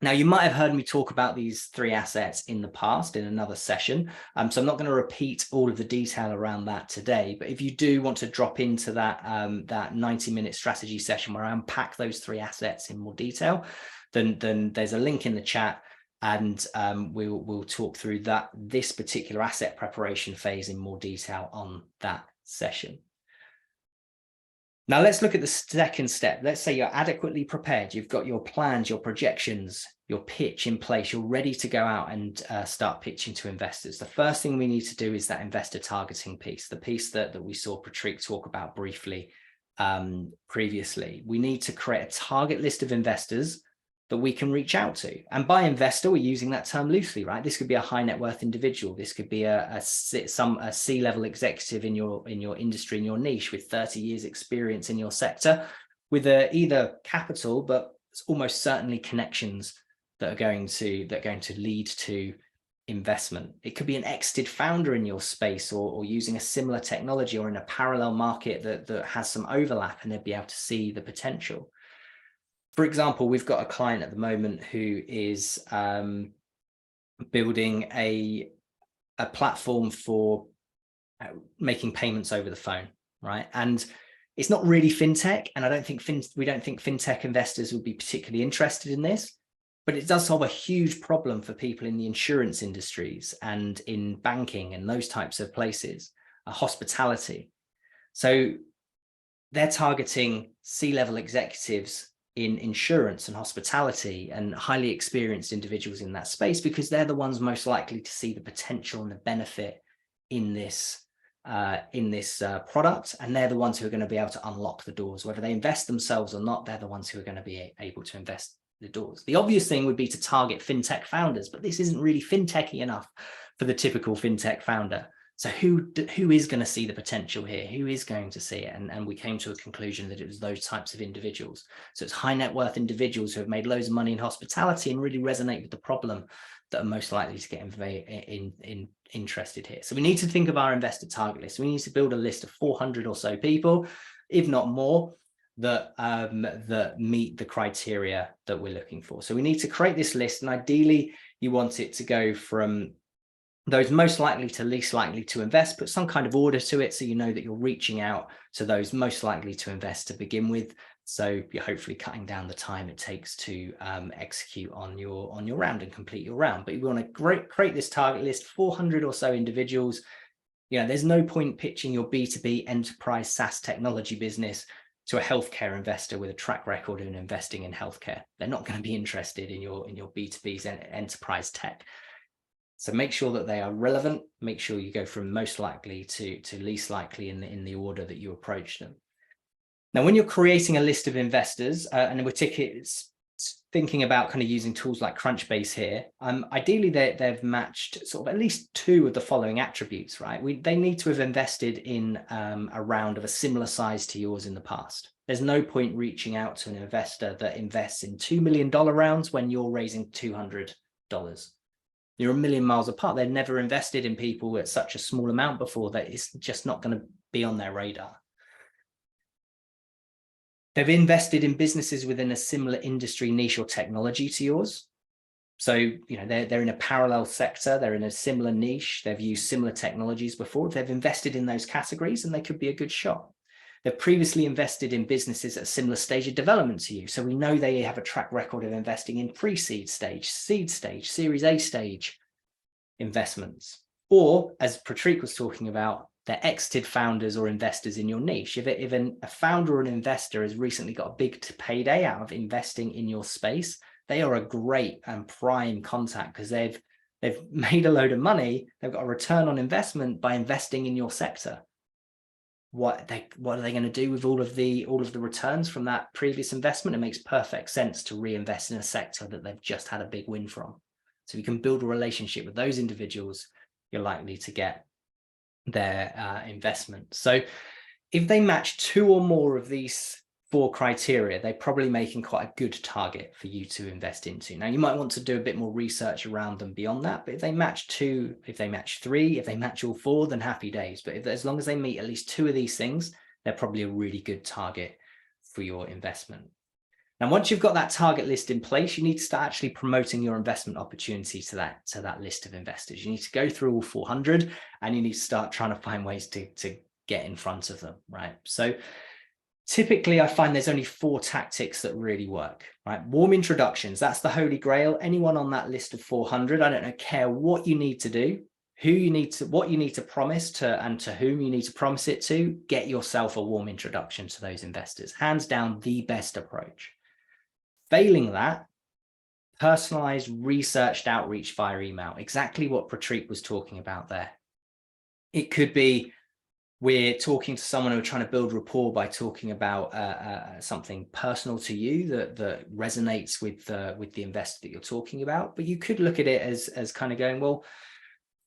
Now, you might have heard me talk about these 3 assets in the past in another session. So I'm not going to repeat all of the detail around that today. But if you do want to drop into that 90-minute strategy session where I unpack those 3 assets in more detail, then there's a link in the chat, and we'll talk through this particular asset preparation phase in more detail on that session. Now let's look at the second step. Let's say you're adequately prepared. You've got your plans, your projections, your pitch in place. You're ready to go out and start pitching to investors. The first thing we need to do is that investor targeting piece, the piece that we saw Prateek talk about briefly previously. We need to create a target list of investors that we can reach out to. And by investor, we're using that term loosely, right? This could be a high net worth individual. This could be a C-level executive in your industry, in your niche, with 30 years experience in your sector, with either capital, but almost certainly connections that are going to lead to investment. It could be an exited founder in your space, or using a similar technology, or in a parallel market that has some overlap, and they'd be able to see the potential. For example, we've got a client at the moment who is building a platform for making payments over the phone, right? And it's not really fintech, and we don't think fintech investors would be particularly interested in this, but it does solve a huge problem for people in the insurance industries and in banking and those types of places, hospitality. So they're targeting C-level executives in insurance and hospitality and highly experienced individuals in that space, because they're the ones most likely to see the potential and the benefit in this product, and they're the ones who are going to be able to unlock the doors. Whether they invest themselves or not, they're the ones who are going to be able to invest the doors. The obvious thing would be to target fintech founders, but this isn't really fintechy enough for the typical fintech founder. So who is going to see the potential here? Who is going to see it? And we came to a conclusion that it was those types of individuals. So it's high net worth individuals who have made loads of money in hospitality and really resonate with the problem, that are most likely to get interested here. So we need to think of our investor target list. We need to build a list of 400 or so people, if not more, that meet the criteria that we're looking for. So we need to create this list, and ideally you want it to go from those most likely to least likely to invest. Put some kind of order to it so you know that you're reaching out to those most likely to invest to begin with. So you're hopefully cutting down the time it takes to execute on your round and complete your round. But you want to create this target list, 400 or so individuals. You know, there's no point pitching your B2B enterprise SaaS technology business to a healthcare investor with a track record in investing in healthcare. They're not going to be interested in your B2B's enterprise tech. So make sure that they are relevant. Make sure you go from most likely to least likely in the order that you approach them. Now, when you're creating a list of investors, and we're thinking about kind of using tools like Crunchbase here, ideally they've matched sort of at least 2 of the following attributes, right? They need to have invested in a round of a similar size to yours in the past. There's no point reaching out to an investor that invests in $2 million rounds when you're raising $200. You're a million miles apart. They've never invested in people at such a small amount before that it's just not going to be on their radar. They've invested in businesses within a similar industry, niche, or technology to yours. So, you know, they're in a parallel sector, they're in a similar niche, they've used similar technologies before, they've invested in those categories, and they could be a good shot. They've previously invested in businesses at a similar stage of development to you. So we know they have a track record of investing in pre-seed stage, seed stage, Series A stage investments. Or, as Prateek was talking about, they're exited founders or investors in your niche. If a founder or an investor has recently got a big payday out of investing in your space, they are a great and prime contact because they've made a load of money. They've got a return on investment by investing in your sector. What are they going to do with all of the returns from that previous investment? It makes perfect sense to reinvest in a sector that they've just had a big win from. So if you can build a relationship with those individuals, you're likely to get their investment. So if they match 2 or more of these 4 criteria, they're probably making quite a good target for you to invest into. Now, you might want to do a bit more research around them beyond that, but if they match 2, if they match 3, if they match all 4, then happy days. But as long as they meet at least 2 of these things, they're probably a really good target for your investment. Now, once you've got that target list in place, you need to start actually promoting your investment opportunity to that list of investors. You need to go through all 400, and you need to start trying to find ways to get in front of them, right? So typically, I find there's only 4 tactics that really work, right? Warm introductions, that's the holy grail. Anyone on that list of 400, I don't care what you need to do, what you need to promise to, and to whom you need to promise it to, get yourself a warm introduction to those investors. Hands down, the best approach. Failing that, personalized, researched outreach via email, exactly what Prateek was talking about there. It could be we're talking to someone who are trying to build rapport by talking about something personal to you that resonates with the investor that you're talking about. But you could look at it as kind of going, well,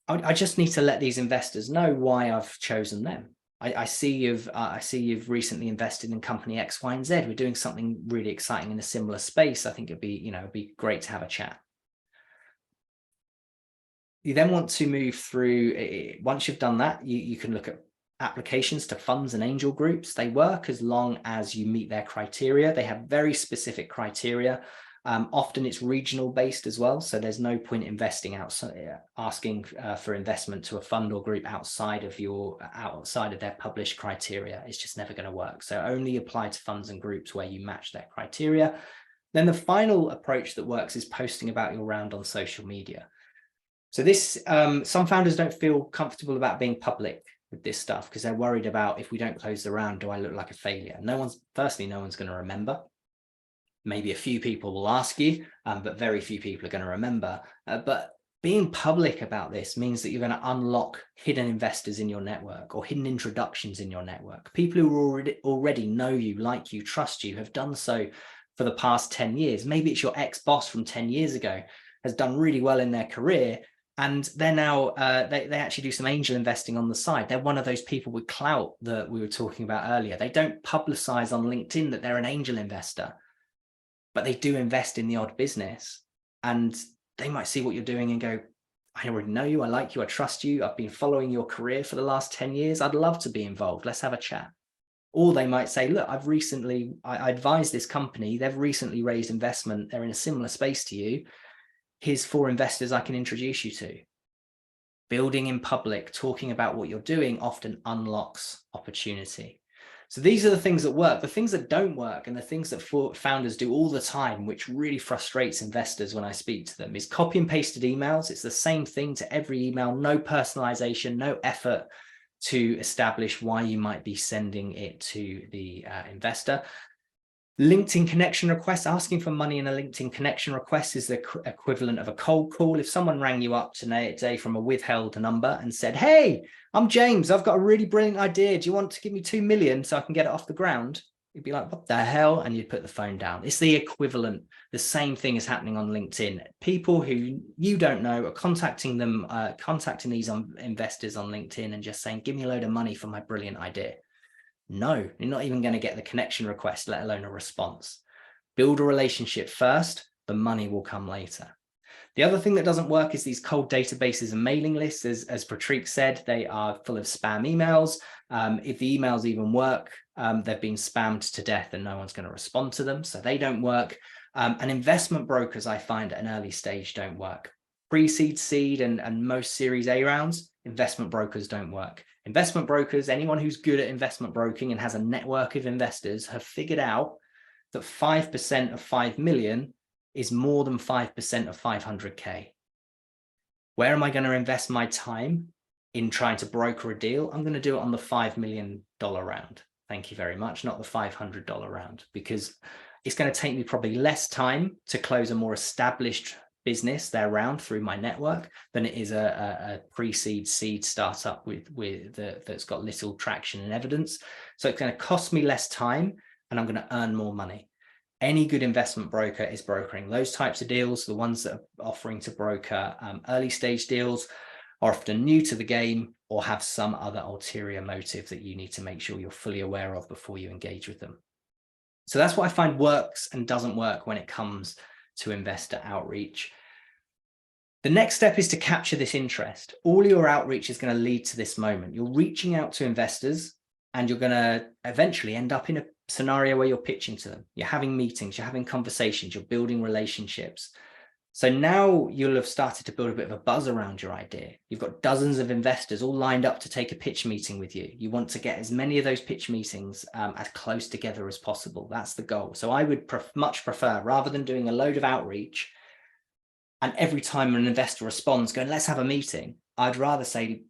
I just need to let these investors know why I've chosen them. I see you've recently invested in company X, Y, and Z. We're doing something really exciting in a similar space. I think it'd be great to have a chat. You then want to move through. Once you've done that, you can look at applications to funds and angel groups. They work as long as you meet their criteria. They have very specific criteria. Often it's regional based as well. So there's no point investing outside, asking for investment to a fund or group outside of their published criteria. It's just never going to work. So only apply to funds and groups where you match their criteria. Then the final approach that works is posting about your round on social media. So this, some founders don't feel comfortable about being public with this stuff because they're worried about, if we don't close the round, do I look like a failure? No one's going to remember. Maybe a few people will ask you, but very few people are going to remember. But being public about this means that you're going to unlock hidden investors in your network or hidden introductions in your network. People who already know you, like you, trust you, have done so for the past 10 years. Maybe it's your ex-boss from 10 years ago has done really well in their career. And they're now, they actually do some angel investing on the side. They're one of those people with clout that we were talking about earlier. They don't publicize on LinkedIn that they're an angel investor, but they do invest in the odd business, and they might see what you're doing and go, I already know you, I like you, I trust you, I've been following your career for the last 10 years, I'd love to be involved, let's have a chat. Or they might say, look, I advise this company, they've recently raised investment, they're in a similar space to you, here's 4 investors I can introduce you to. Building in public, talking about what you're doing often unlocks opportunity. So these are the things that work. The things that don't work, and the things that founders do all the time, which really frustrates investors when I speak to them, is copy and pasted emails. It's the same thing to every email, no personalization, no effort to establish why you might be sending it to the investor. LinkedIn connection requests, asking for money in a LinkedIn connection request is the equivalent of a cold call. If someone rang you up today from a withheld number and said, hey, I'm James, I've got a really brilliant idea. Do you want to give me 2 million so I can get it off the ground? You'd be like, what the hell? And you'd put the phone down. It's the equivalent. The same thing is happening on LinkedIn. People who you don't know are contacting them, contacting these investors on LinkedIn and just saying, give me a load of money for my brilliant idea. No, you're not even going to get the connection request, let alone a response. Build a relationship first, the money will come later. The other thing that doesn't work is these cold databases and mailing lists. As Prateek said, they are full of spam emails. If the emails even work, they've been spammed to death and no one's going to respond to them, so they don't work. And investment brokers, I find, at an early stage don't work. Pre-seed, seed, and most Series A rounds, investment brokers don't work. Investment brokers, anyone who's good at investment broking and has a network of investors, have figured out that 5% of 5 million is more than 5% of 500K. Where am I going to invest my time in trying to broker a deal? I'm going to do it on the $5 million round. Thank you very much, not the $500 round, because it's going to take me probably less time to close a more established business there round through my network than it is a pre-seed seed startup that's got little traction and evidence. So it's going to cost me less time and I'm going to earn more money. Any good investment broker is brokering those types of deals. The ones that are offering to broker early stage deals are often new to the game or have some other ulterior motive that you need to make sure you're fully aware of before you engage with them. So that's what I find works and doesn't work when it comes to investor outreach. The next step is to capture this interest. All your outreach is going to lead to this moment. You're reaching out to investors and you're going to eventually end up in a scenario where you're pitching to them. You're having meetings, you're having conversations, you're building relationships. So now you'll have started to build a bit of a buzz around your idea. You've got dozens of investors all lined up to take a pitch meeting with you. You want to get as many of those pitch meetings as close together as possible. That's the goal. So I would much prefer, rather than doing a load of outreach and every time an investor responds going, let's have a meeting, I'd rather say,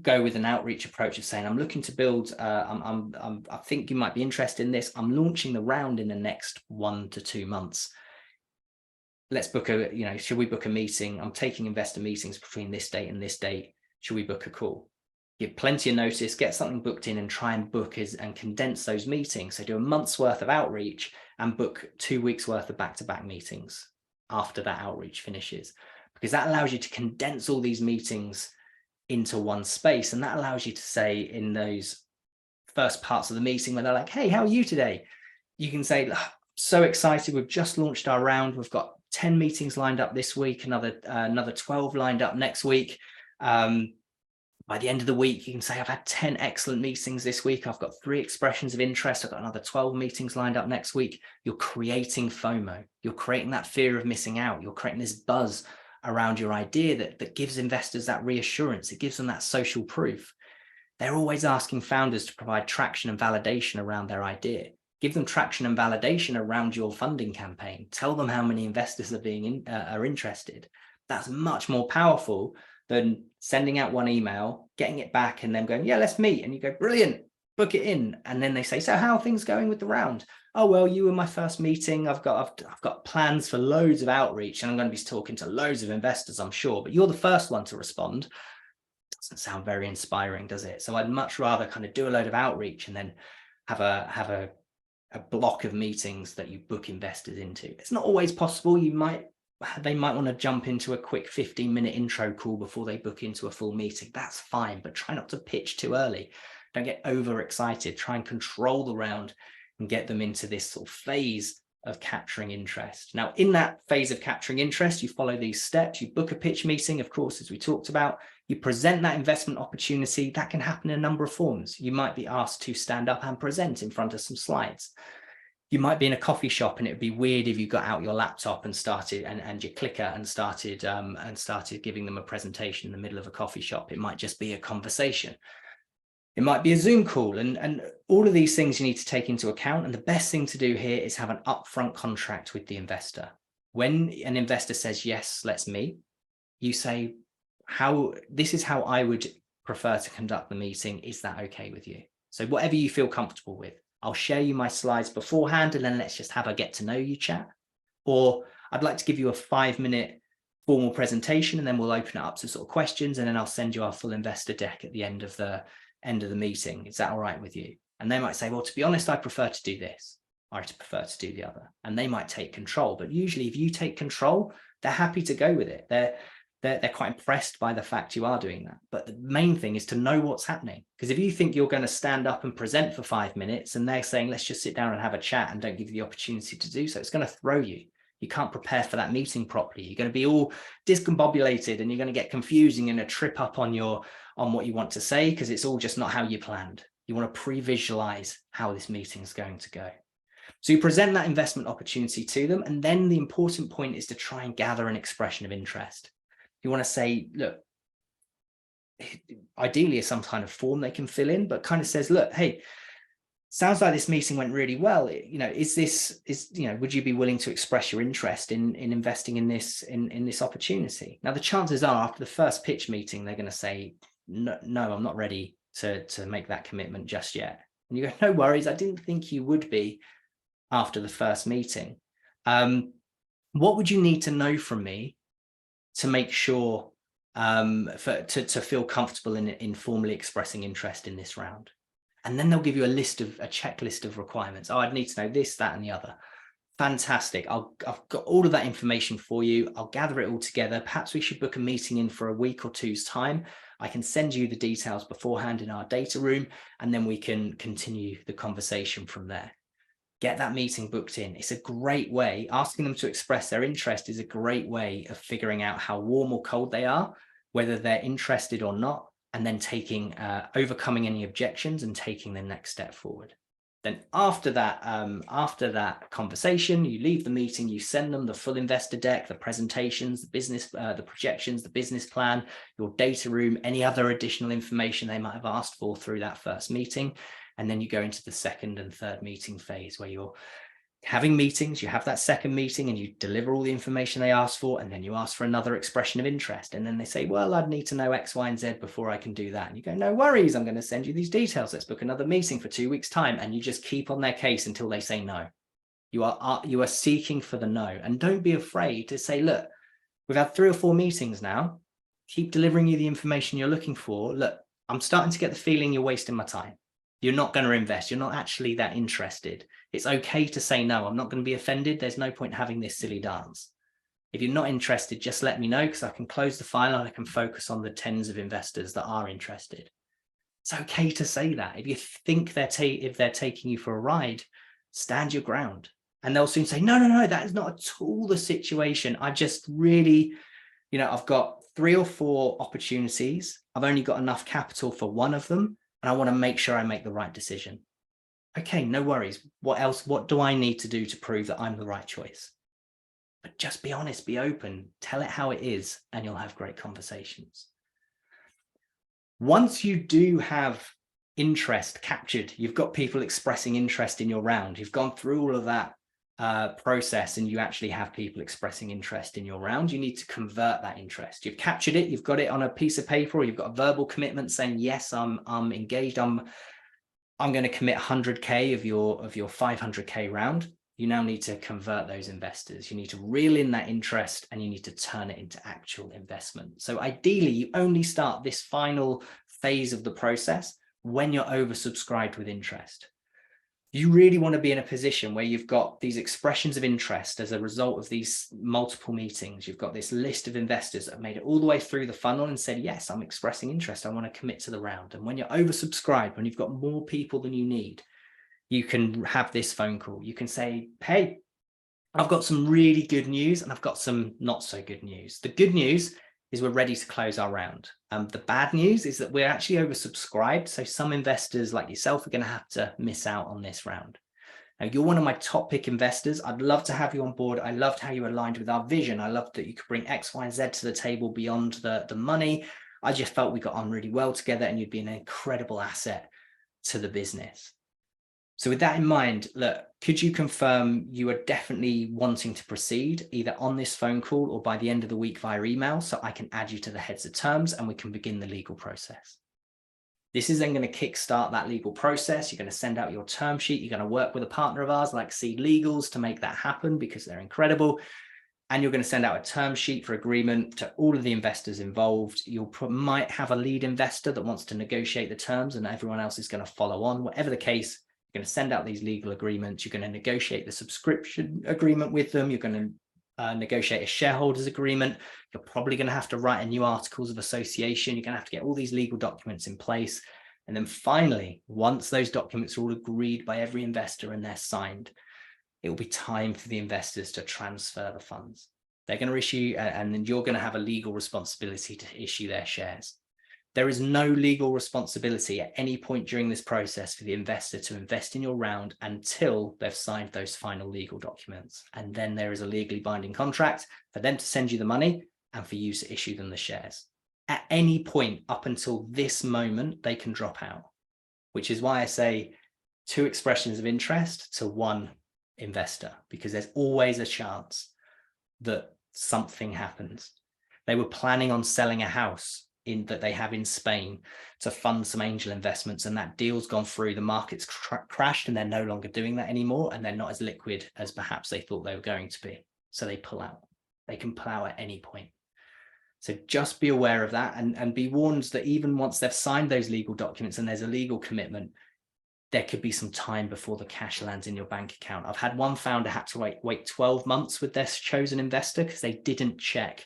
go with an outreach approach of saying, I'm looking to build, I think you might be interested in this. I'm launching the round in the next 1 to 2 months. Let's book should we book a meeting? I'm taking investor meetings between this date and this date. Should we book a call? Give plenty of notice, get something booked in and try and book and condense those meetings. So do a month's worth of outreach and book 2 weeks worth of back-to-back meetings after that outreach finishes, because that allows you to condense all these meetings into one space. And that allows you to say in those first parts of the meeting when they're like, hey, how are you today? You can say, so excited, we've just launched our round. We've got 10 meetings lined up this week, another 12 lined up next week. By the end of the week, you can say, I've had 10 excellent meetings this week. I've got 3 expressions of interest. I've got another 12 meetings lined up next week. You're creating FOMO. You're creating that fear of missing out. You're creating this buzz around your idea that gives investors that reassurance. It gives them that social proof. They're always asking founders to provide traction and validation around their idea. Give them traction and validation around your funding campaign. Tell them how many investors are interested. That's much more powerful than sending out one email, getting it back, and then going, yeah, let's meet. And you go, brilliant, book it in. And then they say, so how are things going with the round? Oh, well, you were my first meeting. I've got plans for loads of outreach, and I'm going to be talking to loads of investors, I'm sure. But you're the first one to respond. Doesn't sound very inspiring, does it? So I'd much rather kind of do a load of outreach and then have a block of meetings that you book investors into. It's not always possible. They might want to jump into a quick 15-minute intro call before they book into a full meeting. That's fine, but try not to pitch too early. Don't get overexcited. Try and control the round and get them into this sort of phase of capturing interest. Now, in that phase of capturing interest, you follow these steps. You book a pitch meeting, of course, as we talked about. You present that investment opportunity. That can happen in a number of forms. You might be asked to stand up and present in front of some slides. You might be in a coffee shop, and it would be weird if you got out your laptop and started and your clicker and started giving them a presentation in the middle of a coffee shop. It might just be a conversation. It might be a Zoom call, and all of these things you need to take into account. And the best thing to do here is have an upfront contract with the investor. When an investor says, yes, let's meet, you say, this is how I would prefer to conduct the meeting. Is that okay with you? So whatever you feel comfortable with. I'll share you my slides beforehand, and then let's just have a get to know you chat. Or I'd like to give you a 5-minute formal presentation, and then we'll open it up to sort of questions, and then I'll send you our full investor deck at the end of the meeting. Is that all right with you? And they might say, well, to be honest, I prefer to do this. I prefer to do the other. And they might take control. But usually if you take control, they're happy to go with it. They're quite impressed by the fact you are doing that. But the main thing is to know what's happening. Because if you think you're going to stand up and present for 5 minutes and they're saying, let's just sit down and have a chat and don't give you the opportunity to do so, it's going to throw you. You can't prepare for that meeting properly. You're going to be all discombobulated and you're going to get confused and you're going to trip up on what you want to say because it's all just not how you planned. You want to pre-visualize how this meeting is going to go. So you present that investment opportunity to them. And then the important point is to try and gather an expression of interest. You want to say, look, ideally some kind of form they can fill in, but kind of says, look, hey, sounds like this meeting went really well. Would you be willing to express your interest in investing in this opportunity? Now, the chances are after the first pitch meeting, they're going to say, no, I'm not ready to make that commitment just yet. And you go, no worries. I didn't think you would be after the first meeting. What would you need to know from me to make sure to feel comfortable in informally expressing interest in this round? And then they'll give you a checklist of requirements. Oh, I'd need to know this, that, and the other. Fantastic. I've got all of that information for you. I'll gather it all together. Perhaps we should book a meeting in for a week or two's time. I can send you the details beforehand in our data room, and then we can continue the conversation from there. Get that meeting booked in. It's a great way. Asking them to express their interest is a great way of figuring out how warm or cold they are, whether they're interested or not, and then overcoming any objections and taking the next step forward. Then after that conversation, you leave the meeting, you send them the full investor deck, the presentations, the projections, the business plan, your data room, any other additional information they might have asked for through that first meeting. And then you go into the second and third meeting phase where you're having meetings, you have that second meeting and you deliver all the information they asked for, and then you ask for another expression of interest. And then they say, well, I'd need to know X, Y, and Z before I can do that. And you go, no worries, I'm going to send you these details. Let's book another meeting for 2 weeks' time. And you just keep on their case until they say no. You are seeking for the no. And don't be afraid to say, look, we've had 3 or 4 meetings now. Keep delivering you the information you're looking for. Look, I'm starting to get the feeling you're wasting my time. You're not going to invest. You're not actually that interested. It's okay to say no. I'm not going to be offended. There's no point having this silly dance. If you're not interested, just let me know because I can close the file and I can focus on the tens of investors that are interested. It's okay to say that. If you think if they're taking you for a ride, stand your ground. And they'll soon say, no, that is not at all the situation. I just really, I've got 3 or 4 opportunities. I've only got enough capital for one of them. And I want to make sure I make the right decision. Okay, no worries. What else? What do I need to do to prove that I'm the right choice? But just be honest, be open, tell it how it is, and you'll have great conversations. Once you do have interest captured, you've got people expressing interest in your round, you've gone through all of that process and you actually have people expressing interest in your round, you need to convert that interest. You've captured it, you've got it on a piece of paper, or you've got a verbal commitment saying, yes, I'm engaged, I'm going to commit 100K of your 500K round. You now need to convert those investors. You need to reel in that interest and you need to turn it into actual investment. So ideally, you only start this final phase of the process when you're oversubscribed with interest. You really want to be in a position where you've got these expressions of interest as a result of these multiple meetings. You've got this list of investors that have made it all the way through the funnel and said, yes, I'm expressing interest. I want to commit to the round. And when you're oversubscribed, when you've got more people than you need, you can have this phone call. You can say, hey, I've got some really good news and I've got some not so good news. The good news is we're ready to close our round. The bad news is that we're actually oversubscribed. So some investors like yourself are going to have to miss out on this round. Now, you're one of my top pick investors. I'd love to have you on board. I loved how you aligned with our vision. I loved that you could bring X, Y, and Z to the table beyond the money. I just felt we got on really well together and you'd be an incredible asset to the business. So with that in mind, look, could you confirm you are definitely wanting to proceed either on this phone call or by the end of the week via email so I can add you to the heads of terms and we can begin the legal process? This is then going to kickstart that legal process. You're going to send out your term sheet. You're going to work with a partner of ours like Seed Legals to make that happen because they're incredible. and you're going to send out a term sheet for agreement to all of the investors involved. You might have a lead investor that wants to negotiate the terms, and everyone else is going to follow on. Whatever the case, you're going to send out these legal agreements. You're going to negotiate the subscription agreement with them. You're going to negotiate a shareholders agreement. You're probably going to have to write a new articles of association. You're going to have to get all these legal documents in place. And then finally, once those documents are all agreed by every investor and they're signed, it will be time for the investors to transfer the funds. They're going to issue, and then you're going to have a legal responsibility to issue their shares. There is no legal responsibility at any point during this process for the investor to invest in your round until they've signed those final legal documents. And then there is a legally binding contract for them to send you the money and for you to issue them the shares. At any point up until this moment, they can drop out, which is why I say 2 expressions of interest to 1 investor, because there's always a chance that something happens. They were planning on selling a house that they have in Spain to fund some angel investments, and that deal's gone through, the market's crashed, and they're no longer doing that anymore, and they're not as liquid as perhaps they thought they were going to be. So they pull out. They can pull out at any point. So just be aware of that, and be warned that even once they've signed those legal documents and there's a legal commitment, there could be some time before the cash lands in your bank account. I've had one founder had to wait 12 months with their chosen investor because they didn't check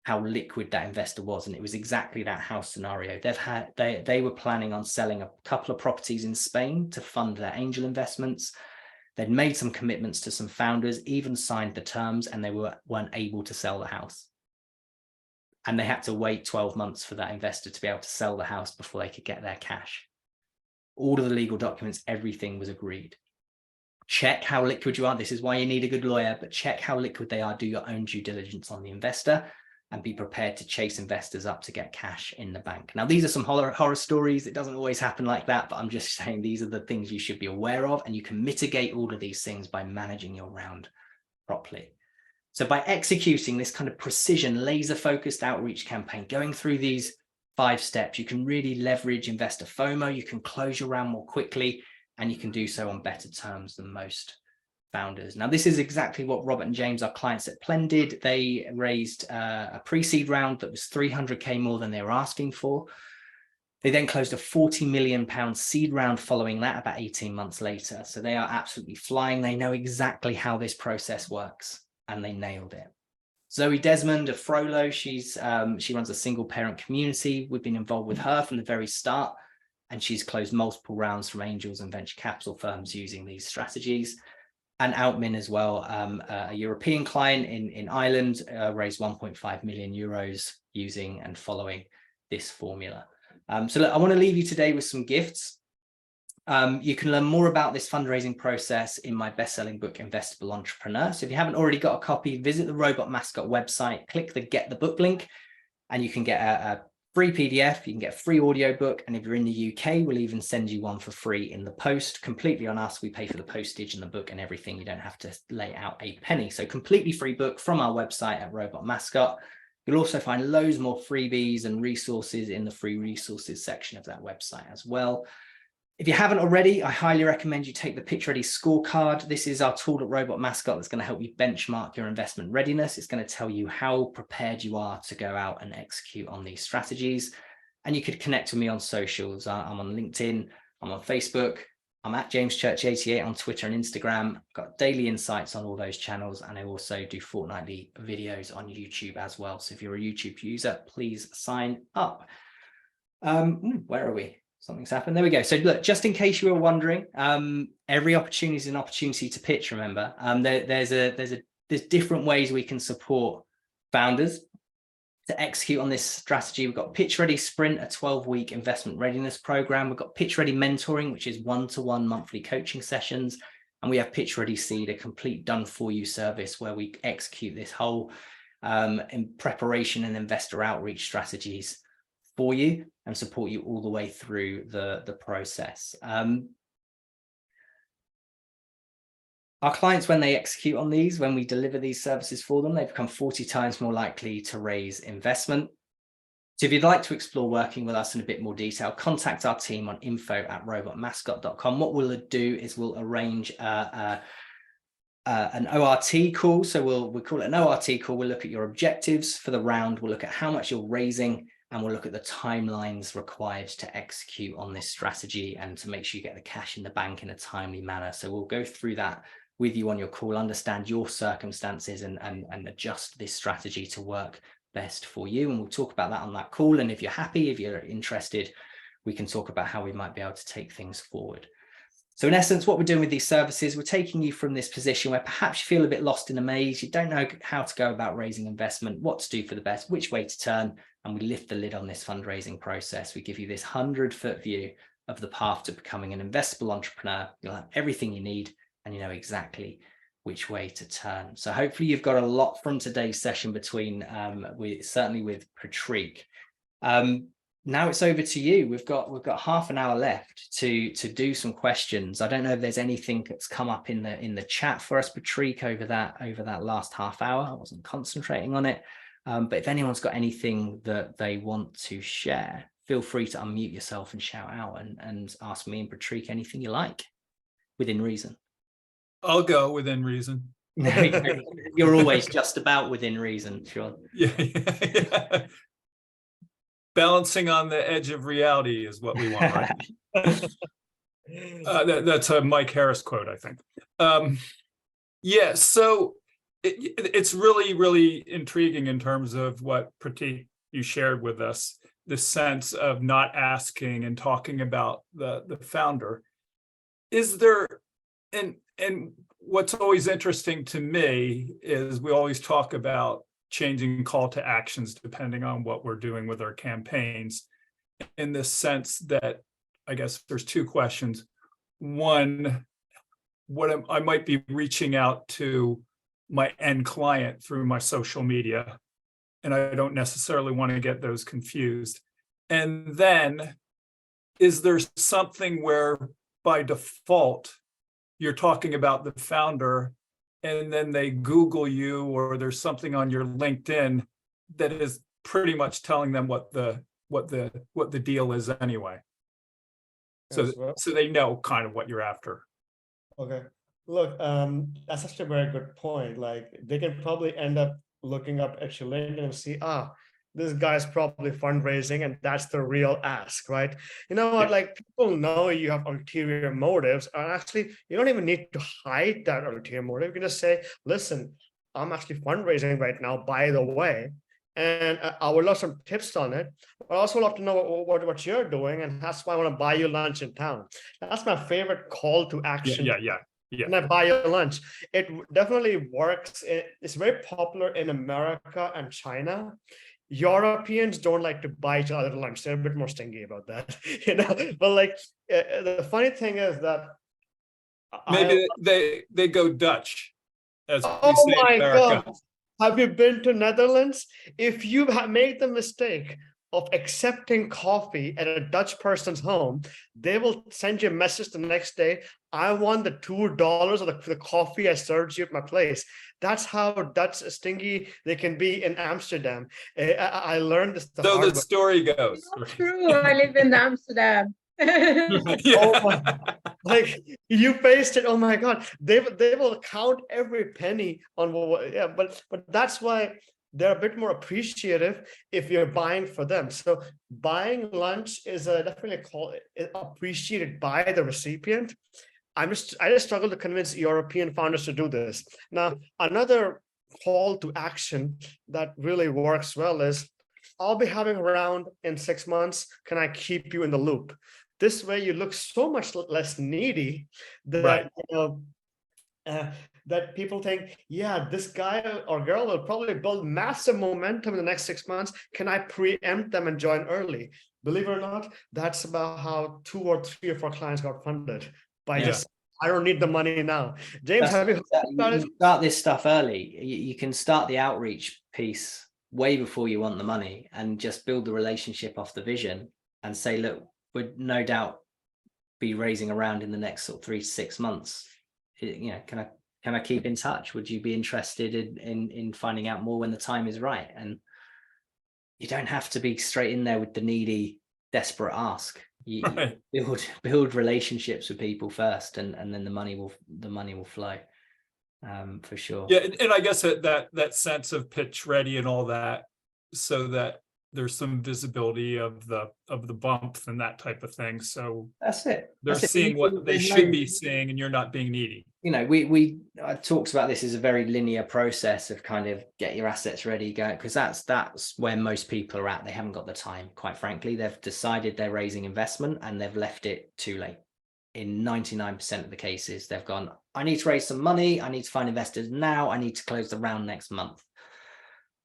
how liquid that investor was. And it was exactly that house scenario. They were planning on selling a couple of properties in Spain to fund their angel investments. They'd made some commitments to some founders, even signed the terms, and they weren't able to sell the house. And they had to wait 12 months for that investor to be able to sell the house before they could get their cash. All of the legal documents, everything was agreed. Check how liquid you are. This is why you need a good lawyer, but check how liquid they are. Do your own due diligence on the investor and be prepared to chase investors up to get cash in the bank. Now, these are some horror stories. It doesn't always happen like that, but I'm just saying these are the things you should be aware of, and you can mitigate all of these things by managing your round properly. So by executing this kind of precision, laser-focused outreach campaign, going through these 5 steps, you can really leverage investor FOMO, you can close your round more quickly, and you can do so on better terms than most founders. Now, this is exactly what Robert and James, our clients at Plen, did. They raised a pre-seed round that was 300K more than they were asking for. They then closed a £40 million seed round following that about 18 months later. So they are absolutely flying. They know exactly how this process works, and they nailed it. Zoe Desmond of Frollo, she runs a single parent community. We've been involved with her from the very start, and she's closed multiple rounds from angels and venture capital firms using these strategies. And Outmin as well, a European client in Ireland, raised 1.5 million euros using and following this formula. So look, I want to leave you today with some gifts. You can learn more about this fundraising process in my best-selling book, Investable Entrepreneur. So if you haven't already got a copy, visit the Robot Mascot website, click the Get the Book link, and you can get a free PDF, you can get a free audiobook, and if you're in the UK, we'll even send you one for free in the post, completely on us. We pay for the postage and the book and everything. You don't have to lay out a penny. So completely free book from our website at Robot Mascot. You'll also find loads more freebies and resources in the free resources section of that website as well. If you haven't already, I highly recommend you take the Pitch Ready scorecard. This is our tool at Robot Mascot that's going to help you benchmark your investment readiness. It's going to tell you how prepared you are to go out and execute on these strategies. And you could connect with me on socials. I'm on LinkedIn, I'm on Facebook, I'm at JamesChurch88 on Twitter and Instagram. I've got daily insights on all those channels, and I also do fortnightly videos on YouTube as well. So if you're a YouTube user, please sign up. Where are we? Something's happened. There we go. So look, just in case you were wondering, every opportunity is an opportunity to pitch. Remember, there's different ways we can support founders to execute on this strategy. We've got Pitch Ready Sprint, a 12-week investment readiness program. We've got Pitch Ready Mentoring, which is one-to-one monthly coaching sessions, and we have Pitch Ready Seed, a complete done-for-you service where we execute this whole in preparation and investor outreach strategies for you and support you all the way through the process. Our clients, when they execute on these, when we deliver these services for them, they become 40 times more likely to raise investment. So if you'd like to explore working with us in a bit more detail, contact our team on info@robotmascot.com. What we'll do is we'll arrange a an ORT call. So we'll call it an ORT call. We'll look at your objectives for the round. We'll look at how much you're raising, and we'll look at the timelines required to execute on this strategy and to make sure you get the cash in the bank in a timely manner. So we'll go through that with you on your call, understand your circumstances, and adjust this strategy to work best for you. And we'll talk about that on that call. And if you're happy, if you're interested, we can talk about how we might be able to take things forward. So in essence, what we're doing with these services, we're taking you from this position where perhaps you feel a bit lost in a maze, you don't know how to go about raising investment, what to do for the best, which way to turn, and we lift the lid on this fundraising process. We give you this 100-foot view of the path to becoming an investable entrepreneur. You'll have everything you need, and you know exactly which way to turn. So hopefully you've got a lot from today's session certainly with Prateek. Now it's over to you. We've got half an hour left to do some questions. I don't know if there's anything that's come up in the chat for us, Prateek, over that last half hour. I wasn't concentrating on it, but if anyone's got anything that they want to share, feel free to unmute yourself and shout out and ask me and Prateek anything you like, within reason. I'll go within reason. You're always just about within reason, Sean. Yeah. Balancing on the edge of reality is what we want, right? That's a Mike Harris quote, I think. Yeah, so it's really, really intriguing in terms of what Prateek you shared with us, the sense of not asking and talking about the founder. Is there, and what's always interesting to me is we always talk about changing call to actions depending on what we're doing with our campaigns, in this sense that I guess there's two questions. One, I might be reaching out to my end client through my social media, and I don't necessarily want to get those confused. And then, is there something where by default you're talking about the founder, and then they Google you, or there's something on your LinkedIn that is pretty much telling them what the deal is anyway. So they know kind of what you're after. Okay. Look, that's such a very good point. Like, they can probably end up looking up at your LinkedIn and see, this guy's probably fundraising, and that's the real ask, right? You know what? Like, people know you have ulterior motives, and actually, you don't even need to hide that ulterior motive. You can just say, listen, I'm actually fundraising right now, by the way, and I would love some tips on it. But I also love to know what you're doing, and that's why I want to buy you lunch in town. That's my favorite call to action. Yeah. And I buy you lunch. It definitely works. It's very popular in America and China. Europeans don't like to buy each other lunch. They're a bit more stingy about that, you know. But like, the funny thing is that maybe they go Dutch, as we oh say my in America. God, have you been to Netherlands? If you have made the mistake of accepting coffee at a Dutch person's home, they will send you a message the next day. I want the $2 of the coffee I served you at my place. That's how Dutch stingy they can be in Amsterdam. I learned this. So the story goes. True, I live in Amsterdam. Oh my, like, you faced it. Oh my God, they will count every penny on what. Yeah, but that's why they're a bit more appreciative if you're buying for them. So buying lunch is definitely appreciated by the recipient. I just struggle to convince European founders to do this. Now, another call to action that really works well is, I'll be having a round in 6 months. Can I keep you in the loop? This way you look so much less needy that, right. You know, that people think, yeah, this guy or girl will probably build massive momentum in the next 6 months. Can I preempt them and join early? Believe it or not, that's about how 2 or 3 or 4 clients got funded. Just, I don't need the money now. James, have you heard about it? You start this stuff early. You can start the outreach piece way before you want the money, and just build the relationship off the vision and say, look, we'd no doubt be raising around in the next sort of 3 to 6 months. You know, can I keep in touch? Would you be interested in finding out more when the time is right? And you don't have to be straight in there with the needy, desperate ask. You build relationships with people first, and then the money will flow. for sure. Yeah, and I guess that sense of pitch ready and all that, so that there's some visibility of the bump and that type of thing. So That's it. they're seeing what they should be seeing, and you're not being needy. You know, we talked about this as a very linear process of kind of get your assets ready, go, because that's where most people are at. They haven't got the time, quite frankly. They've decided they're raising investment and they've left it too late. In 99% of the cases, they've gone, I need to raise some money, I need to find investors now, I need to close the round next month.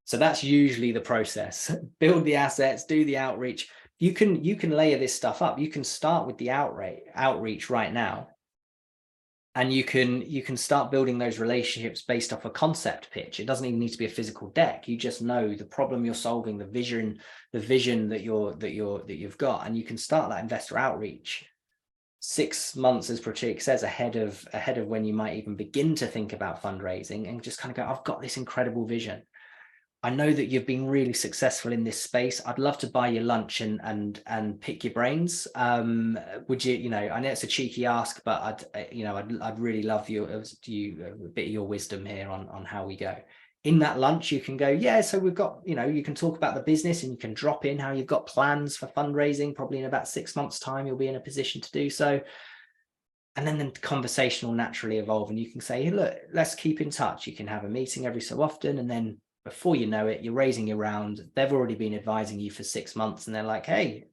So that's usually the process. Build the assets, do the outreach. You can layer this stuff up. You can start with the outreach right now. And you can start building those relationships based off a concept pitch. It doesn't even need to be a physical deck. You just know the problem you're solving, the vision that you've got, and you can start that investor outreach 6 months, as Prateek says, ahead of when you might even begin to think about fundraising, and just kind of go, I've got this incredible vision. I know that you've been really successful in this space. I'd love to buy you lunch and pick your brains. Would you? You know, I know it's a cheeky ask, but I'd really love a bit of your wisdom here on how we go. In that lunch, you can go, yeah. So we've got, you can talk about the business, and you can drop in how you've got plans for fundraising. Probably in about 6 months' time, you'll be in a position to do so. And then the conversation will naturally evolve, and you can say, hey, look, let's keep in touch. You can have a meeting every so often, and then before you know it, you're raising your round. They've already been advising you for 6 months, and they're like, hey,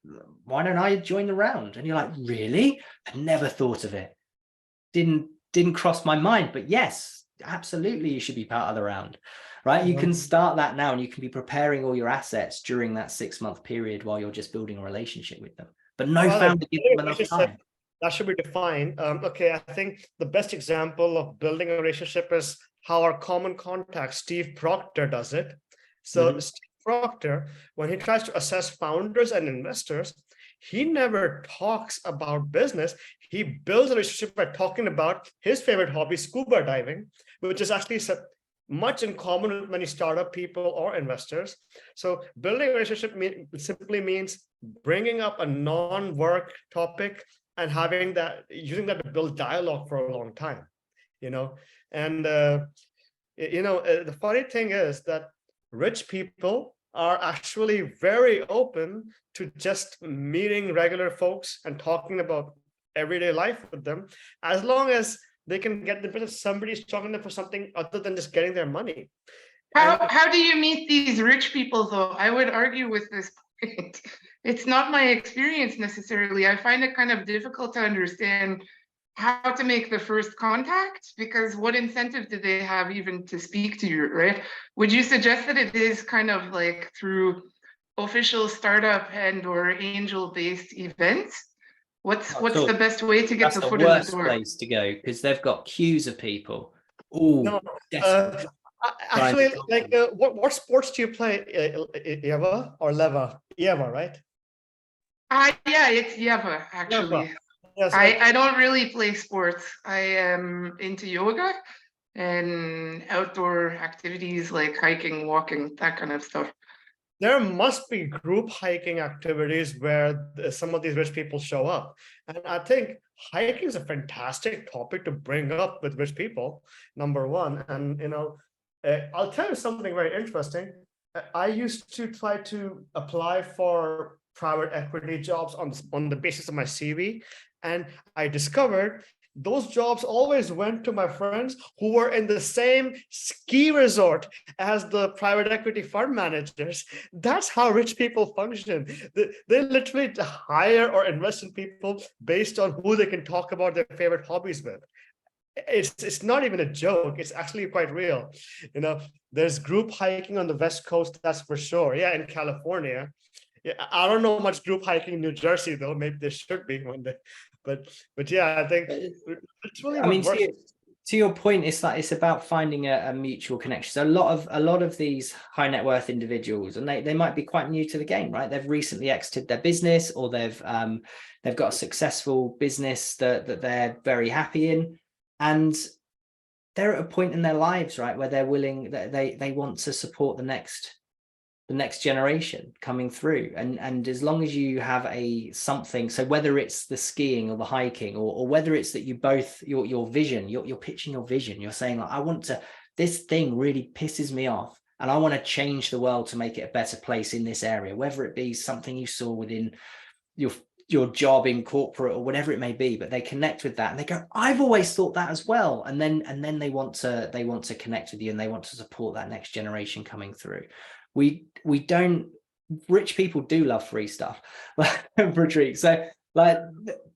why don't I join the round? And you're like, really? I never thought of it. Didn't cross my mind, but yes, absolutely, you should be part of the round, right? You can start that now, and you can be preparing all your assets during that 6-month period while you're just building a relationship with them. But no founder gives them enough time. That should be defined. Okay, I think the best example of building a relationship is how our common contact, Steve Proctor, does it. So Steve Proctor, when he tries to assess founders and investors, he never talks about business. He builds a relationship by talking about his favorite hobby, scuba diving, which is actually much in common with many startup people or investors. So building a relationship simply means bringing up a non-work topic and using that to build dialogue for a long time, And the funny thing is that rich people are actually very open to just meeting regular folks and talking about everyday life with them, as long as they can get the bit of somebody's talking to them for something other than just getting their money. How do you meet these rich people, though? I would argue with this point. It's not my experience necessarily. I find it kind of difficult to understand how to make the first contact, because what incentive do they have even to speak to you, right? Would you suggest that it is kind of like through official startup and or angel-based events? What's the best way to get the foot in the door? That's the worst place to go, because they've got queues of people. Actually, like what sports do you play, Eva or Leva? Eva, right? Yeah, it's Eva, actually. Yes, I don't really play sports. I am into yoga and outdoor activities like hiking, walking, that kind of stuff. There must be group hiking activities where some of these rich people show up. And I think hiking is a fantastic topic to bring up with rich people, number one. And, I'll tell you something very interesting. I used to try to apply for private equity jobs on the basis of my CV. And I discovered those jobs always went to my friends who were in the same ski resort as the private equity fund managers. That's how rich people function. They literally hire or invest in people based on who they can talk about their favorite hobbies with. It's not even a joke. It's actually quite real. There's group hiking on the West Coast, that's for sure. Yeah, in California. Yeah, I don't know much group hiking in New Jersey, though. Maybe there should be one day. But yeah, I think it's really to your point, it's about finding a mutual connection. So a lot of these high net worth individuals, and they might be quite new to the game, right? They've recently exited their business, or they've got a successful business that they're very happy in, and they're at a point in their lives, right, where they're willing, that they want to support the next the next generation coming through. And as long as you have something, so whether it's the skiing or the hiking, or whether it's that you both, your vision, you're pitching your vision, you're saying like, I want to, this thing really pisses me off and I want to change the world to make it a better place in this area, whether it be something you saw within your job in corporate or whatever it may be, but they connect with that and they go, I've always thought that as well. And then they want to connect with you and they want to support that next generation coming through. We don't, rich people do love free stuff, Prateek. So like,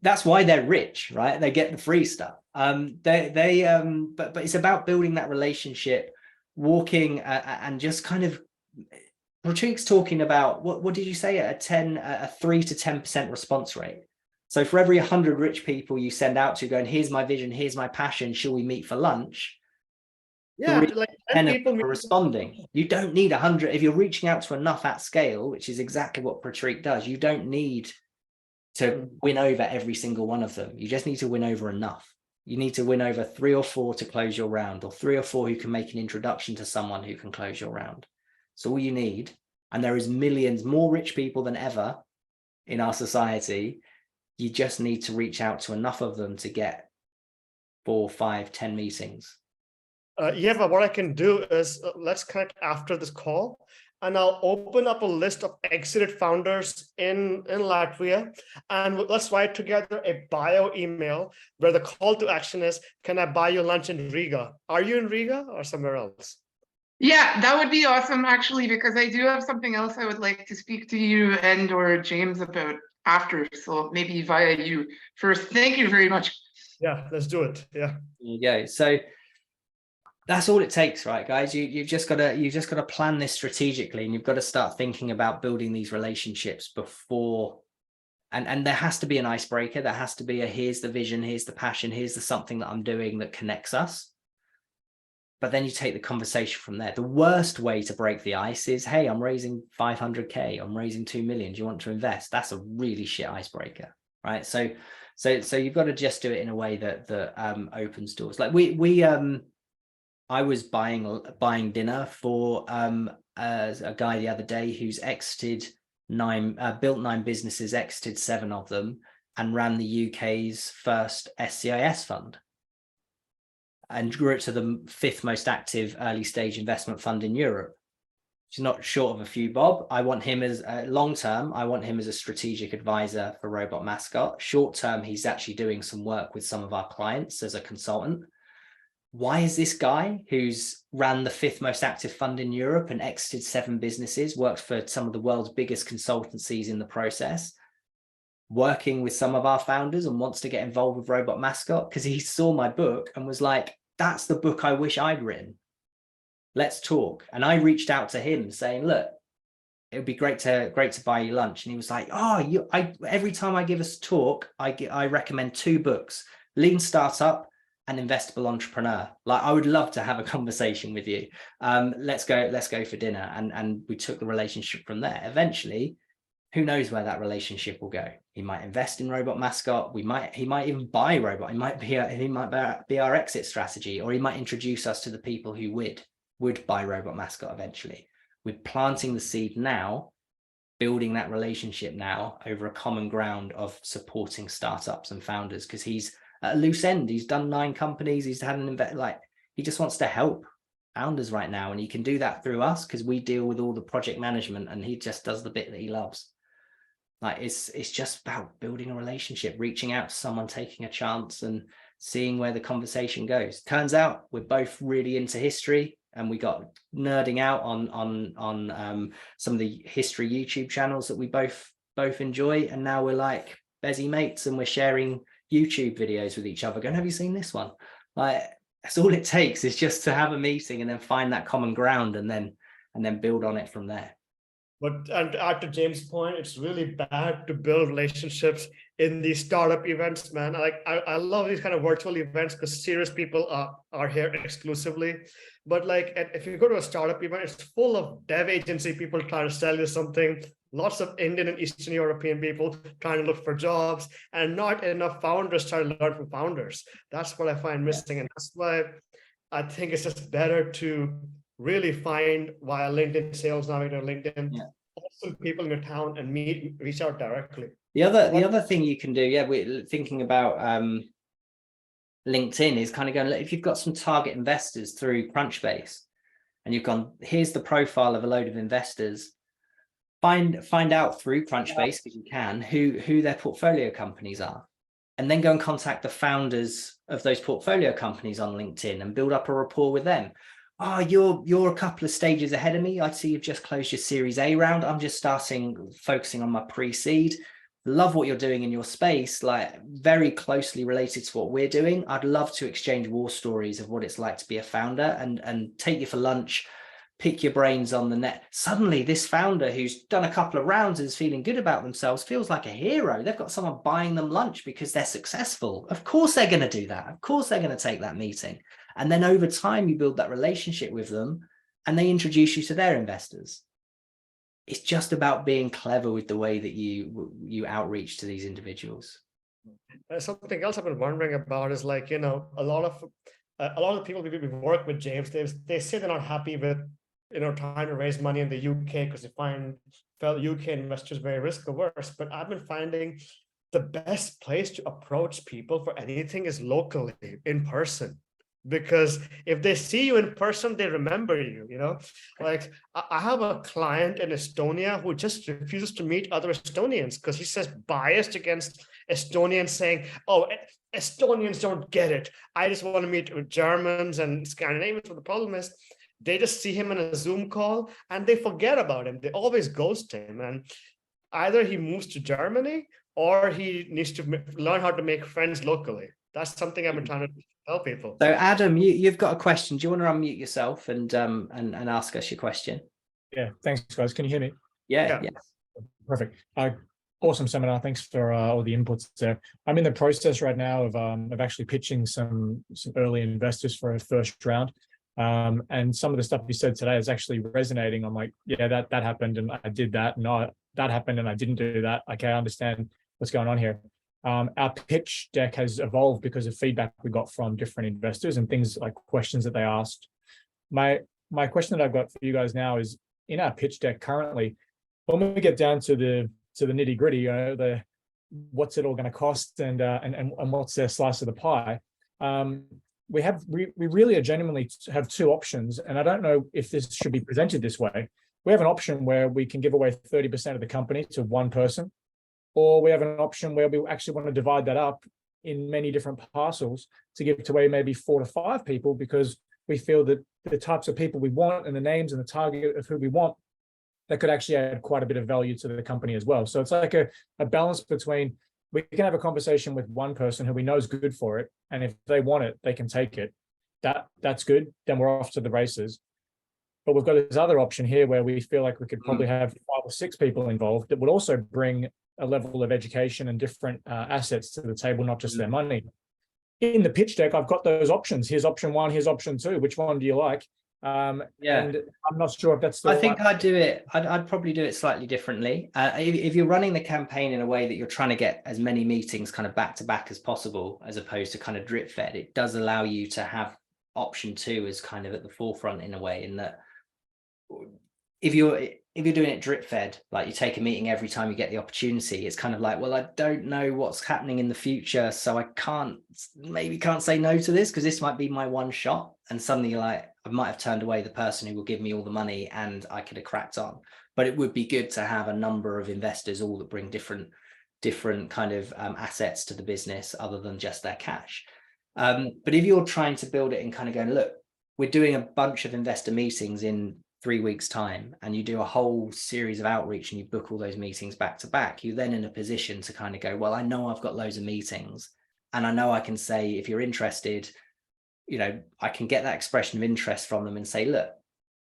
that's why they're rich, right? They get the free stuff. But it's about building that relationship, walking and just kind of, Prateek's talking about, what did you say, a 3 to 10% response rate. So for every 100 rich people you send out to going, here's my vision, here's my passion, shall we meet for lunch? Yeah, like 10 people are responding. You don't need 100. If you're reaching out to enough at scale, which is exactly what Prateek does, you don't need to win over every single one of them. You just need to win over enough. You need to win over 3 or 4 to close your round, or 3 or 4 who can make an introduction to someone who can close your round. So all you need, and there is millions more rich people than ever in our society, you just need to reach out to enough of them to get 4, 5, 10 meetings. Yeah, but what I can do is let's connect after this call and I'll open up a list of exited founders in Latvia, and let's write together a bio email where the call to action is, can I buy you lunch in Riga? Are you in Riga or somewhere else? Yeah, that would be awesome, actually, because I do have something else I would like to speak to you and or James about after. So maybe via you first. Thank you very much. Yeah, let's do it. Yeah. There you go. So that's all it takes, right, guys? You've just got to plan this strategically, and you've got to start thinking about building these relationships before. And there has to be an icebreaker. There has to be a, here's the vision, here's the passion, here's the something that I'm doing that connects us. But then you take the conversation from there. The worst way to break the ice is, hey, I'm raising 500K, I'm raising 2 million. Do you want to invest? That's a really shit icebreaker, right? So you've got to just do it in a way that opens doors. Like I was buying dinner for a guy the other day who's built 9 businesses, exited 7 of them, and ran the UK's first SCIS fund, and grew it to the 5th most active early stage investment fund in Europe. Which is not short of a few bob. I want him as long term. I want him as a strategic advisor for Robot Mascot. Short term, he's actually doing some work with some of our clients as a consultant. Why is this guy who's ran the 5th most active fund in Europe and exited 7 businesses, worked for some of the world's biggest consultancies in the process, working with some of our founders and wants to get involved with Robot Mascot? Because he saw my book and was like, that's the book I wish I'd written. Let's talk. And I reached out to him saying, look, it would be great to buy you lunch. And he was like, oh, every time I give a talk, I recommend 2 books, Lean Startup and Investable Entrepreneur. Like, I would love to have a conversation with you. Let's go for dinner. And we took the relationship from there. Eventually, who knows where that relationship will go? He might invest in Robot Mascot. He might even buy Robot. He might be our exit strategy, or he might introduce us to the people who would buy Robot Mascot eventually. We're planting the seed now, building that relationship now over a common ground of supporting startups and founders, because he's at a loose end. He's done 9 companies. He's had he just wants to help founders right now. And he can do that through us because we deal with all the project management, and he just does the bit that he loves. Like, it's just about building a relationship, reaching out to someone, taking a chance and seeing where the conversation goes. Turns out we're both really into history, and we got nerding out on some of the history YouTube channels that we both enjoy. And now we're like busy mates, and we're sharing YouTube videos with each other going, have you seen this one? Like, that's all it takes, is just to have a meeting and then find that common ground, and then build on it from there. But and to James' point, it's really bad to build relationships in these startup events, man. I love these kind of virtual events because serious people are here exclusively. But like, if you go to a startup event, it's full of dev agency people trying to sell you something. Lots of Indian and Eastern European people trying to look for jobs, and not enough founders trying to learn from founders. That's what I find missing, and that's why I think it's just better to really find via LinkedIn Sales Navigator, LinkedIn, Yeah. awesome people in your town and reach out directly. The other thing you can do, yeah, we're thinking about LinkedIn is kind of going, if you've got some target investors through Crunchbase and you've gone, here's the profile of a load of investors, find out through Crunchbase, if you can, who their portfolio companies are, and then go and contact the founders of those portfolio companies on LinkedIn and build up a rapport with them. Oh, you're a couple of stages ahead of me. I see you've just closed your Series A round. I'm just focusing on my pre-seed. Love what you're doing in your space, like very closely related to what we're doing. I'd love to exchange war stories of what it's like to be a founder and take you for lunch, pick your brains on the net. Suddenly this founder who's done a couple of rounds and is feeling good about themselves feels like a hero. They've got someone buying them lunch because they're successful. Of course they're going to do that. Of course they're going to take that meeting. And then over time you build that relationship with them and they introduce you to their investors. It's just about being clever with the way that you outreach to these individuals. Something else I've been wondering about is, like, you know, a lot of people we work with, James, they say they're not happy with, you know, trying to raise money in the UK because they find fellow UK investors very risk averse. But I've been finding the best place to approach people for anything is locally, in person. Because if they see you in person, they remember you, you know. Like I have a client in Estonia who just refuses to meet other Estonians because he says biased against Estonians, saying, oh, Estonians don't get it. I just want to meet with Germans and Scandinavians. But the problem is they just see him in a Zoom call and they forget about him. They always ghost him. And either he moves to Germany or he needs to learn how to make friends locally. That's something I've been trying to tell people. So Adam, you've got a question. Do you want to unmute yourself and ask us your question? Yeah, thanks guys. Can you hear me? Yeah. Perfect. Awesome seminar. Thanks for all the inputs there. I'm in the process right now of actually pitching some early investors for a first round. And some of the stuff you said today is actually resonating. I'm like, yeah, that happened and I did that. No, that happened and I didn't do that. Okay, I understand what's going on here. Our pitch deck has evolved because of feedback we got from different investors and things like questions that they asked. My question that I've got for you guys now is, in our pitch deck currently, when we get down to the nitty gritty, you know, what's it all going to cost and what's their slice of the pie, we really genuinely have two options, and I don't know if this should be presented this way. We have an option where we can give away 30% of the company to one person, or we have an option where we actually want to divide that up in many different parcels to give to away maybe 4 to 5 people, because we feel that the types of people we want and the names and the target of who we want, that could actually add quite a bit of value to the company as well. So it's like a balance between, we can have a conversation with one person who we know is good for it, and if they want it, they can take it. That's good. Then we're off to the races. But we've got this other option here where we feel like we could probably have 5 or 6 people involved that would also bring a level of education and different assets to the table, not just their money. In the pitch deck, I've got those options. Here's option 1, here's option 2. Which one do you like? And I'm not sure if that's the I think I'd probably do it slightly differently. If you're running the campaign in a way that you're trying to get as many meetings kind of back to back as possible, as opposed to kind of drip fed, it does allow you to have option 2 as kind of at the forefront in a way, in that if you're doing it drip fed, like you take a meeting every time you get the opportunity, it's kind of like, well, I don't know what's happening in the future, so I can't say no to this because this might be my one shot. And suddenly you're like, I might have turned away the person who will give me all the money and I could have cracked on. But it would be good to have a number of investors, all that bring different kind of assets to the business other than just their cash. But if you're trying to build it and kind of going, look, we're doing a bunch of investor meetings in 3 weeks time, and you do a whole series of outreach and you book all those meetings back to back, you're then in a position to kind of go, well, I know I've got loads of meetings and I know I can say, if you're interested, you know, I can get that expression of interest from them and say, look,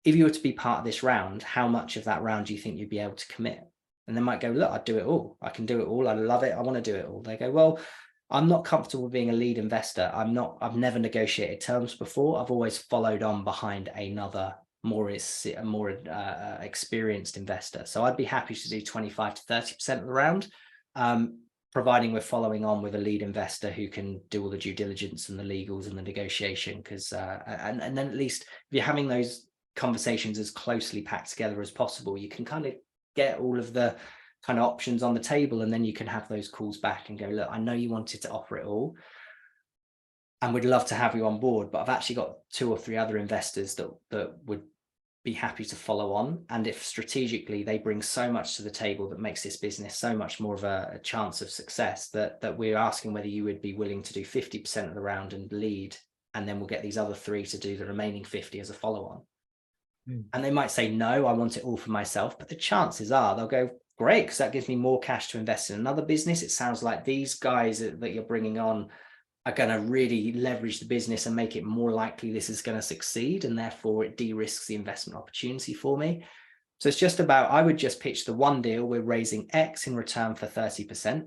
if you were to be part of this round, how much of that round do you think you'd be able to commit? And they might go, look, I'd do it all. I can do it all. I love it. I want to do it all. They go, well, I'm not comfortable being a lead investor. I've never negotiated terms before. I've always followed on behind another more experienced investor. So I'd be happy to do 25 to 30% of the round, providing we're following on with a lead investor who can do all the due diligence and the legals and the negotiation. Because and then at least if you're having those conversations as closely packed together as possible. You can kind of get all of the kind of options on the table, and then you can have those calls back and go, look, I know you wanted to offer it all, and we'd love to have you on board, but I've actually got 2 or 3 other investors that would be happy to follow on. And if strategically they bring so much to the table that makes this business so much more of a chance of success, that we're asking whether you would be willing to do 50% of the round and lead, and then we'll get these other 3 to do the remaining 50 as a follow-on. And they might say, no, I want it all for myself. But the chances are they'll go, great, because that gives me more cash to invest in another business. It sounds like these guys that you're bringing on are going to really leverage the business and make it more likely this is going to succeed. And therefore it de-risks the investment opportunity for me. So it's just about, I would just pitch the one deal. We're raising X in return for 30%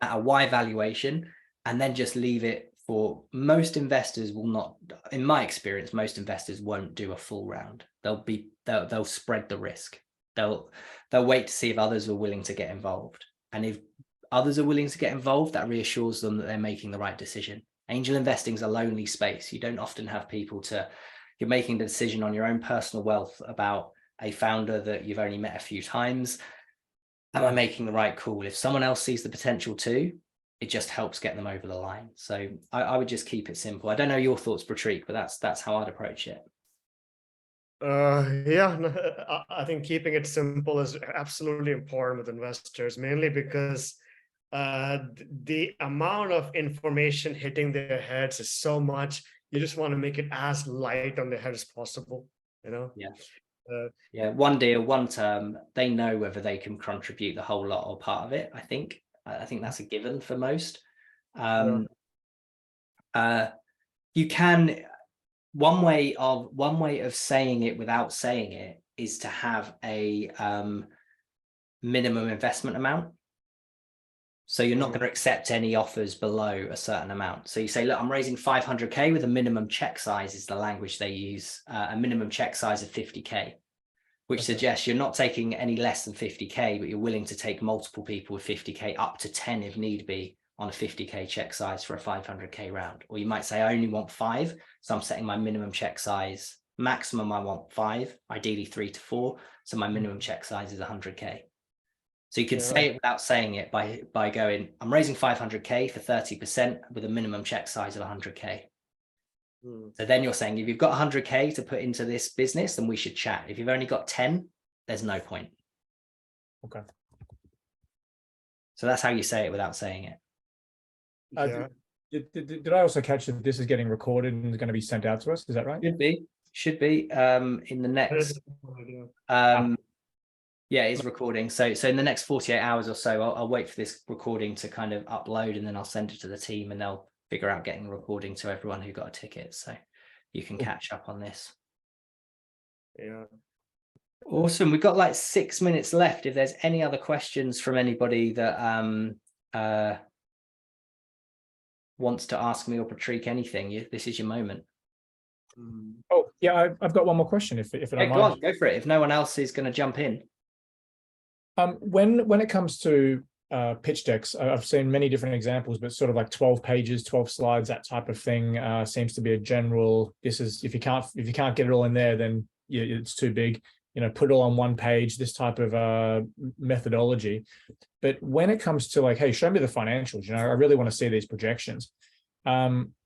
at a Y valuation, and then just leave it for most investors will not, in my experience, most investors won't do a full round. They'll spread the risk. They'll wait to see if others are willing to get involved. And if others are willing to get involved, that reassures them that they're making the right decision. Angel investing is a lonely space. You don't often have people you're making the decision on your own personal wealth about a founder that you've only met a few times. Am I making the right call? If someone else sees the potential too, it just helps get them over the line. So I would just keep it simple. I don't know your thoughts, Prateek, but that's how I'd approach it. I think keeping it simple is absolutely important with investors, mainly because the amount of information hitting their heads is so much. You just want to make it as light on their head as possible, you know? Yeah, one deal, one term. They know whether they can contribute the whole lot or part of it. I think that's a given for most. You can, one way of saying it without saying it is to have a minimum investment amount. So you're not going to accept any offers below a certain amount. So you say, look, I'm raising 500K with a minimum check size is the language they use, a minimum check size of 50K, which suggests you're not taking any less than 50K, but you're willing to take multiple people with 50K up to 10 if need be on a 50K check size for a 500K round. Or you might say, I only want 5. So I'm setting my minimum check size. Maximum, I want 5, ideally 3 to 4. So my minimum check size is 100K. So you can say it without saying it by going, I'm raising 500K for 30% with a minimum check size of 100K. So then you're saying, if you've got 100K to put into this business, then we should chat. If you've only got 10, there's no point. Okay. So that's how you say it without saying it. Did I also catch that this is getting recorded and is going to be sent out to us? Is that right? Should be in the next yeah, it is recording. So in the next 48 hours or so, I'll wait for this recording to kind of upload, and then I'll send it to the team, and they'll figure out getting the recording to everyone who got a ticket. So you can catch up on this. Yeah. Awesome. We've got like 6 minutes left. If there's any other questions from anybody that wants to ask me or Prateek anything, this is your moment. Oh yeah, I've got one more question. If it don't mind. Go for it. If no one else is going to jump in. When it comes to pitch decks, I've seen many different examples, but sort of like 12 pages, 12 slides, that type of thing seems to be a general. This is if you can't get it all in there, then it's too big. You know, put it all on one page. This type of methodology. But when it comes to like, hey, show me the financials. You know, I really want to see these projections.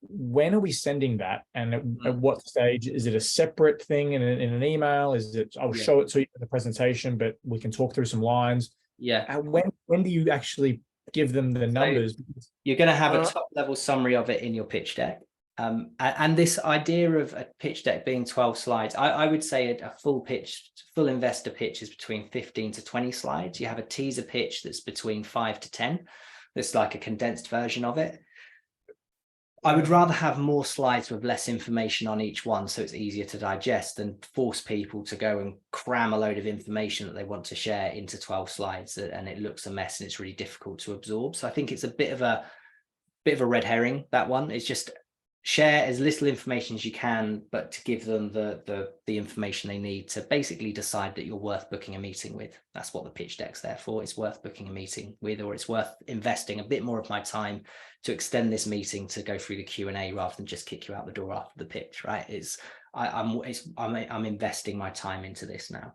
When are we sending that, and at what stage? Is it a separate thing in an email? Is it I'll show it to you in the presentation, but we can talk through some lines? Yeah. When do you actually give them the numbers? You're going to have a top level summary of it in your pitch deck. And this idea of a pitch deck being 12 slides, I would say a full investor pitch is between 15 to 20 slides. You have a teaser pitch that's between 5 to 10. That's like a condensed version of it. I would rather have more slides with less information on each one, so it's easier to digest, than force people to go and cram a load of information that they want to share into 12 slides, and it looks a mess and it's really difficult to absorb. So I think it's a bit of a red herring, that one. It's just share as little information as you can, but to give them the information they need to basically decide that you're worth booking a meeting with. That's what the pitch deck's there for. It's worth booking a meeting with, or it's worth investing a bit more of my time to extend this meeting to go through the Q&A rather than just kick you out the door after the pitch, right? I'm investing my time into this now.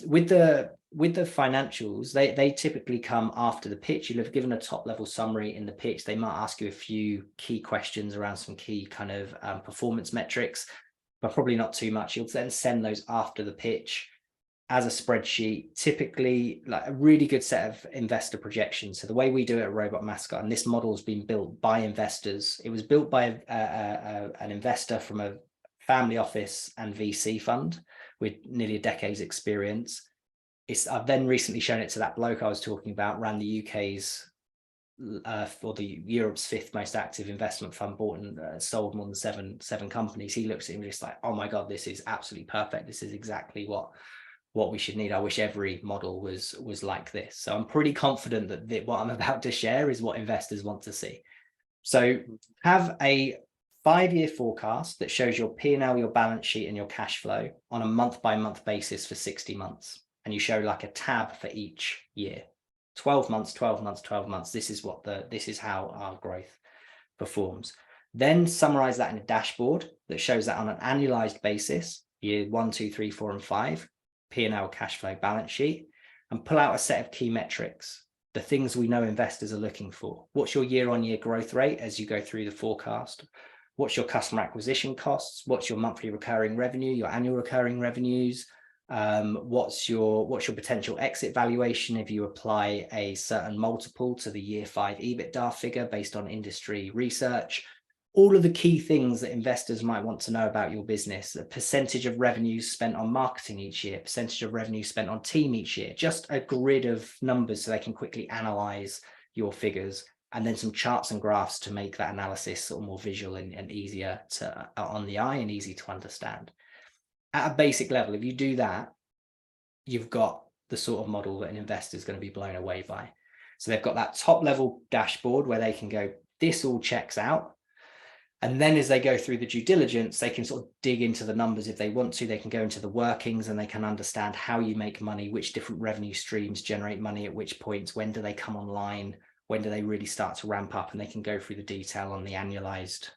With the financials, they typically come after the pitch. You'll have given a top level summary in the pitch. They might ask you a few key questions around some key kind of performance metrics, but probably not too much. You'll then send those after the pitch as a spreadsheet, typically like a really good set of investor projections. So the way we do it at Robot Mascot, and this model has been built by investors. It was built by an investor from a family office and VC fund with nearly a decade's experience. I've then recently shown it to that bloke I was talking about, ran the UK's or the Europe's 5th most active investment fund, bought and sold more than seven companies. He looks at him just like, oh my God, this is absolutely perfect. This is exactly what we should need. I wish every model was like this. So I'm pretty confident that what I'm about to share is what investors want to see. So have a 5-year forecast that shows your P&L, your balance sheet, and your cash flow on a month-by-month basis for 60 months. And you show like a tab for each year. 12 months, 12 months, 12 months. This is how our growth performs. Then summarize that in a dashboard that shows that on an annualized basis, year 1, 2, 3, 4, and 5, P&L, cash flow, balance sheet, and pull out a set of key metrics, the things we know investors are looking for. What's your year-on-year growth rate as you go through the forecast? What's your customer acquisition costs? What's your monthly recurring revenue, your annual recurring revenues? What's your potential exit valuation if you apply a certain multiple to the year 5 EBITDA figure based on industry research? All of the key things that investors might want to know about your business, the percentage of revenues spent on marketing each year, percentage of revenue spent on team each year, just a grid of numbers so they can quickly analyze your figures, and then some charts and graphs to make that analysis sort of more visual and easier to on the eye and easy to understand. At a basic level, if you do that, you've got the sort of model that an investor is going to be blown away by. So they've got that top level dashboard where they can go, this all checks out. And then as they go through the due diligence, they can sort of dig into the numbers if they want to. They can go into the workings and they can understand how you make money, which different revenue streams generate money at which points, when do they come online, when do they really start to ramp up, and they can go through the detail on the annualized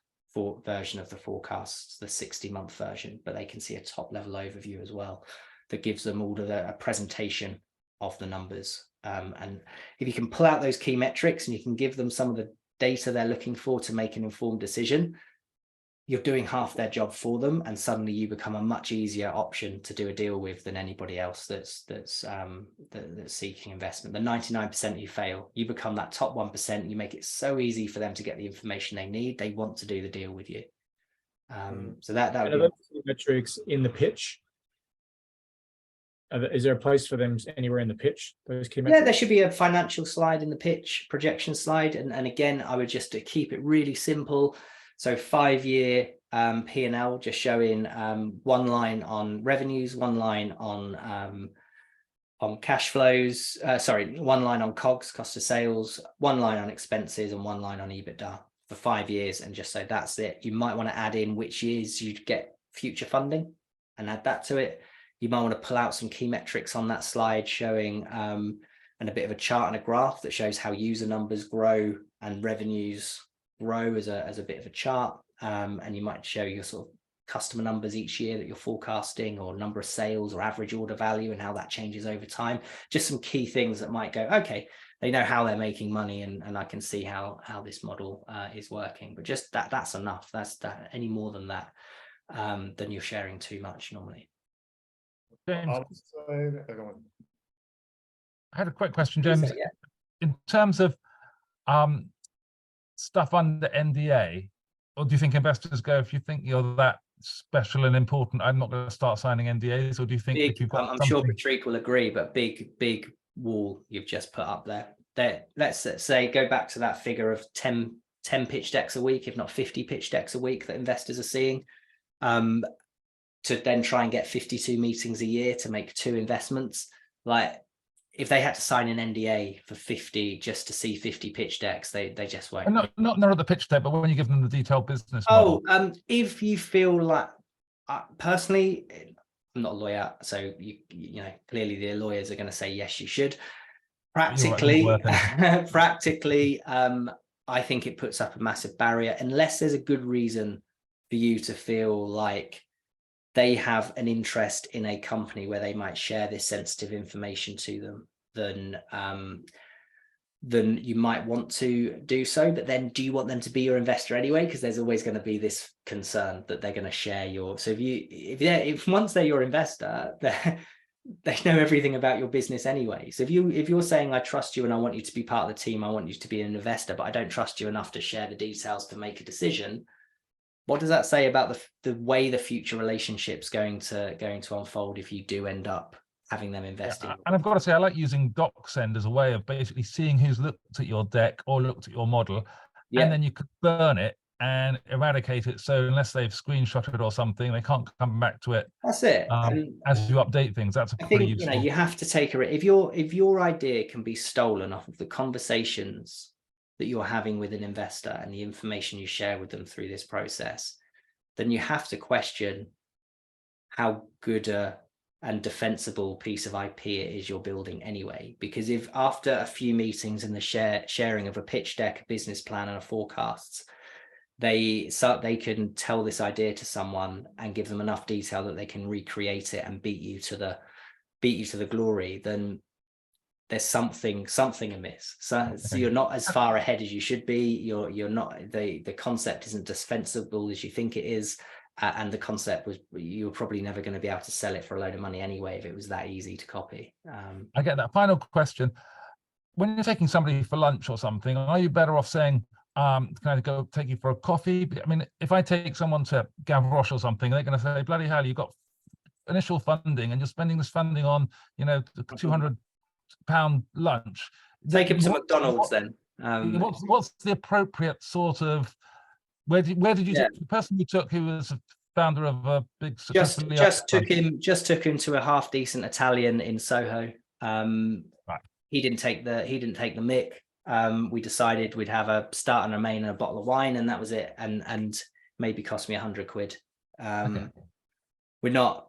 version of the forecasts, the 60-month version, but they can see a top level overview as well that gives them all a presentation of the numbers. And if you can pull out those key metrics and you can give them some of the data they're looking for to make an informed decision, you're doing half their job for them, and suddenly you become a much easier option to do a deal with than anybody else that's seeking investment. The 99% you fail, you become that top 1%. You make it so easy for them to get the information they need. They want to do the deal with you. So that would be those metrics in the pitch. Is there a place for them anywhere in the pitch? Those key metrics? Yeah, there should be a financial slide in the pitch, projection slide, and again, I would just keep it really simple. So 5-year P&L, just showing one line on revenues, one line on cash flows, one line on COGS, cost of sales, one line on expenses, and one line on EBITDA for 5 years, and just say that's it. You might want to add in which years you'd get future funding and add that to it. You might want to pull out some key metrics on that slide showing and a bit of a chart and a graph that shows how user numbers grow and revenues grow as a bit of a chart. And you might show your sort of customer numbers each year that you're forecasting, or number of sales or average order value and how that changes over time. Just some key things that might go, okay, they know how they're making money, and I can see how this model is working. But just that's enough. That's any more than that, then you're sharing too much normally. James, Everyone. I had a quick question, James. Yeah. In terms of stuff under NDA, or do you think investors go, if you think you're that special and important, I'm not going to start signing NDAs? Or do you think if you've got I'm sure Prateek will agree, but big wall you've just put up there. Let's say go back to that figure of 10 pitch decks a week, if not 50 pitch decks a week that investors are seeing. To then try and get 52 meetings a year to make 2 investments. Like if they had to sign an NDA for 50 just to see 50 pitch decks, they just won't. Not at the pitch deck, but when you give them the detailed business model. If you feel like, personally, I'm not a lawyer, so you know clearly the lawyers are going to say yes, you should. Practically, I think it puts up a massive barrier unless there's a good reason for you to feel like they have an interest in a company where they might share this sensitive information to them, then you might want to do so. But then do you want them to be your investor anyway? Because there's always going to be this concern that they're going to share your, so if once they're your investor, they know everything about your business anyway. So if you're saying, I trust you and I want you to be part of the team, I want you to be an investor, but I don't trust you enough to share the details to make a decision, what does that say about the way the future relationship's going to unfold if you do end up having them investing? Yeah, and I've got to say, I like using DocSend as a way of basically seeing who's looked at your deck or looked at your model, and then you could burn it and eradicate it. So unless they've screenshotted or something, they can't come back to it. That's it. As you update things, that's I pretty think useful. you have to take if your idea can be stolen off of the conversations that you're having with an investor and the information you share with them through this process, then you have to question how good and defensible piece of IP it is you're building anyway. Because if after a few meetings and the sharing of a pitch deck, a business plan and a forecasts, they can tell this idea to someone and give them enough detail that they can recreate it and beat you to the glory, then there's something amiss. So you're not as far ahead as you should be. You're not, the concept isn't defensible as you think it is. And the concept was, you were probably never going to be able to sell it for a load of money anyway if it was that easy to copy. I get that. Final question. When you're taking somebody for lunch or something, are you better off saying, can I go take you for a coffee? I mean, if I take someone to Gavroche or something, they're going to say, bloody hell, you've got initial funding and you're spending this funding on, you know, the £200 lunch. Take him to McDonald's then. What's the appropriate sort of, where did you take the person you took who was a founder of a big just took him to a half decent Italian in Soho. Right. He didn't take the mick. We decided we'd have a start and a main and a bottle of wine, and that was it. And maybe cost me £100. Okay. We're not,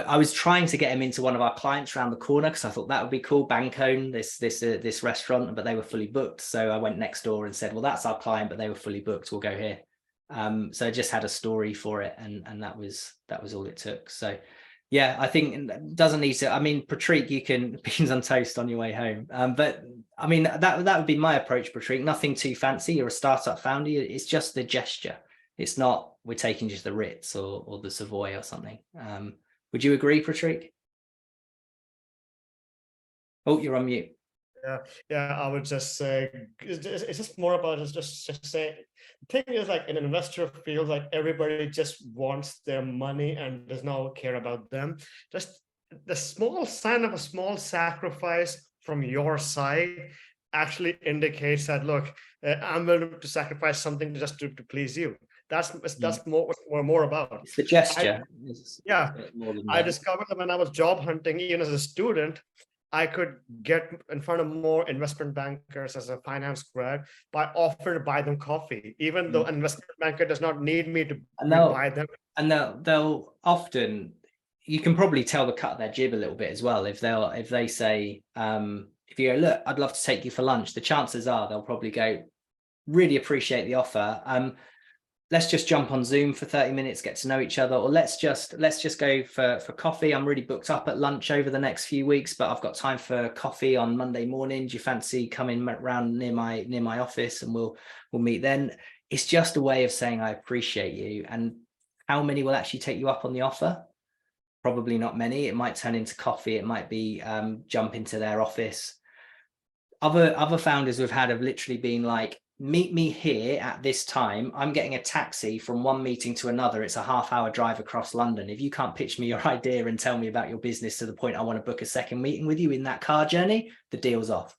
I was trying to get him into one of our clients around the corner because I thought that would be cool, Bancone, this restaurant, but they were fully booked. So I went next door and said, well, that's our client, but they were fully booked. We'll go here. So I just had a story for it, and that was all it took. So yeah, I think it doesn't need to. I mean, Prateek, you can beans on toast on your way home. But I mean, that would be my approach, Prateek. Nothing too fancy. You're a startup founder. It's just the gesture. It's not we're taking just the Ritz or the Savoy or something. Would you agree, Prateek? Oh, you're on mute. Yeah, I would just say it's just more about just say the thing is, like, an investor feels like everybody just wants their money and does not care about them. Just the small sign of a small sacrifice from your side actually indicates that, look, I'm willing to sacrifice something just to please you. That's more what we're more about. It's the gesture. I discovered that when I was job hunting, even as a student, I could get in front of more investment bankers as a finance grad by offering to buy them coffee, even though an investment banker does not need me to buy them. And they'll often, you can probably tell the cut of their jib a little bit as well. If they say, if you go, look, I'd love to take you for lunch, the chances are they'll probably go, really appreciate the offer. Let's just jump on Zoom for 30 minutes, get to know each other, or let's just go for coffee. I'm really booked up at lunch over the next few weeks, but I've got time for coffee on Monday morning. Do you fancy coming around near my office and we'll meet then? It's just a way of saying I appreciate you. And how many will actually take you up on the offer? Probably not many. It might turn into coffee. It might be jump into their office. Other founders we've had have literally been like, meet me here at this time. I'm getting a taxi from one meeting to another. It's a half-hour drive across London. If you can't pitch me your idea and tell me about your business to the point I want to book a second meeting with you in that car journey, the deal's off.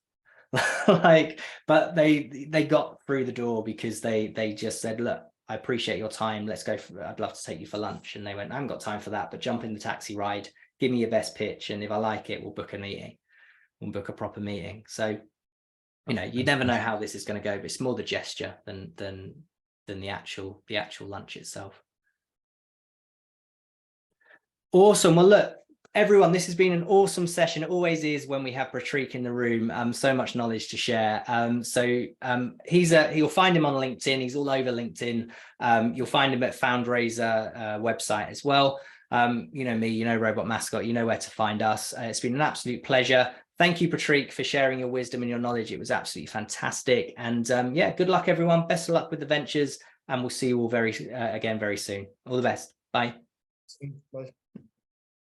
But they got through the door because they just said, look, I appreciate your time. Let's go. I'd love to take you for lunch. And they went, I haven't got time for that, but jump in the taxi ride, give me your best pitch. And if I like it, we'll book a meeting. We'll book a proper meeting. So you never know how this is going to go, but it's more the gesture than the actual lunch itself. Awesome. Well, look, everyone, this has been an awesome session. It always is when we have Prateek in the room. So much knowledge to share. You'll find him on LinkedIn. He's all over LinkedIn. You'll find him at Foundraiser website as well. You know me, you know Robot Mascot, you know where to find us. It's been an absolute pleasure. Thank you, Prateek, for sharing your wisdom and your knowledge. It was absolutely fantastic. And yeah, good luck, everyone. Best of luck with the ventures, and we'll see you all again very soon. All the best. Bye. Bye.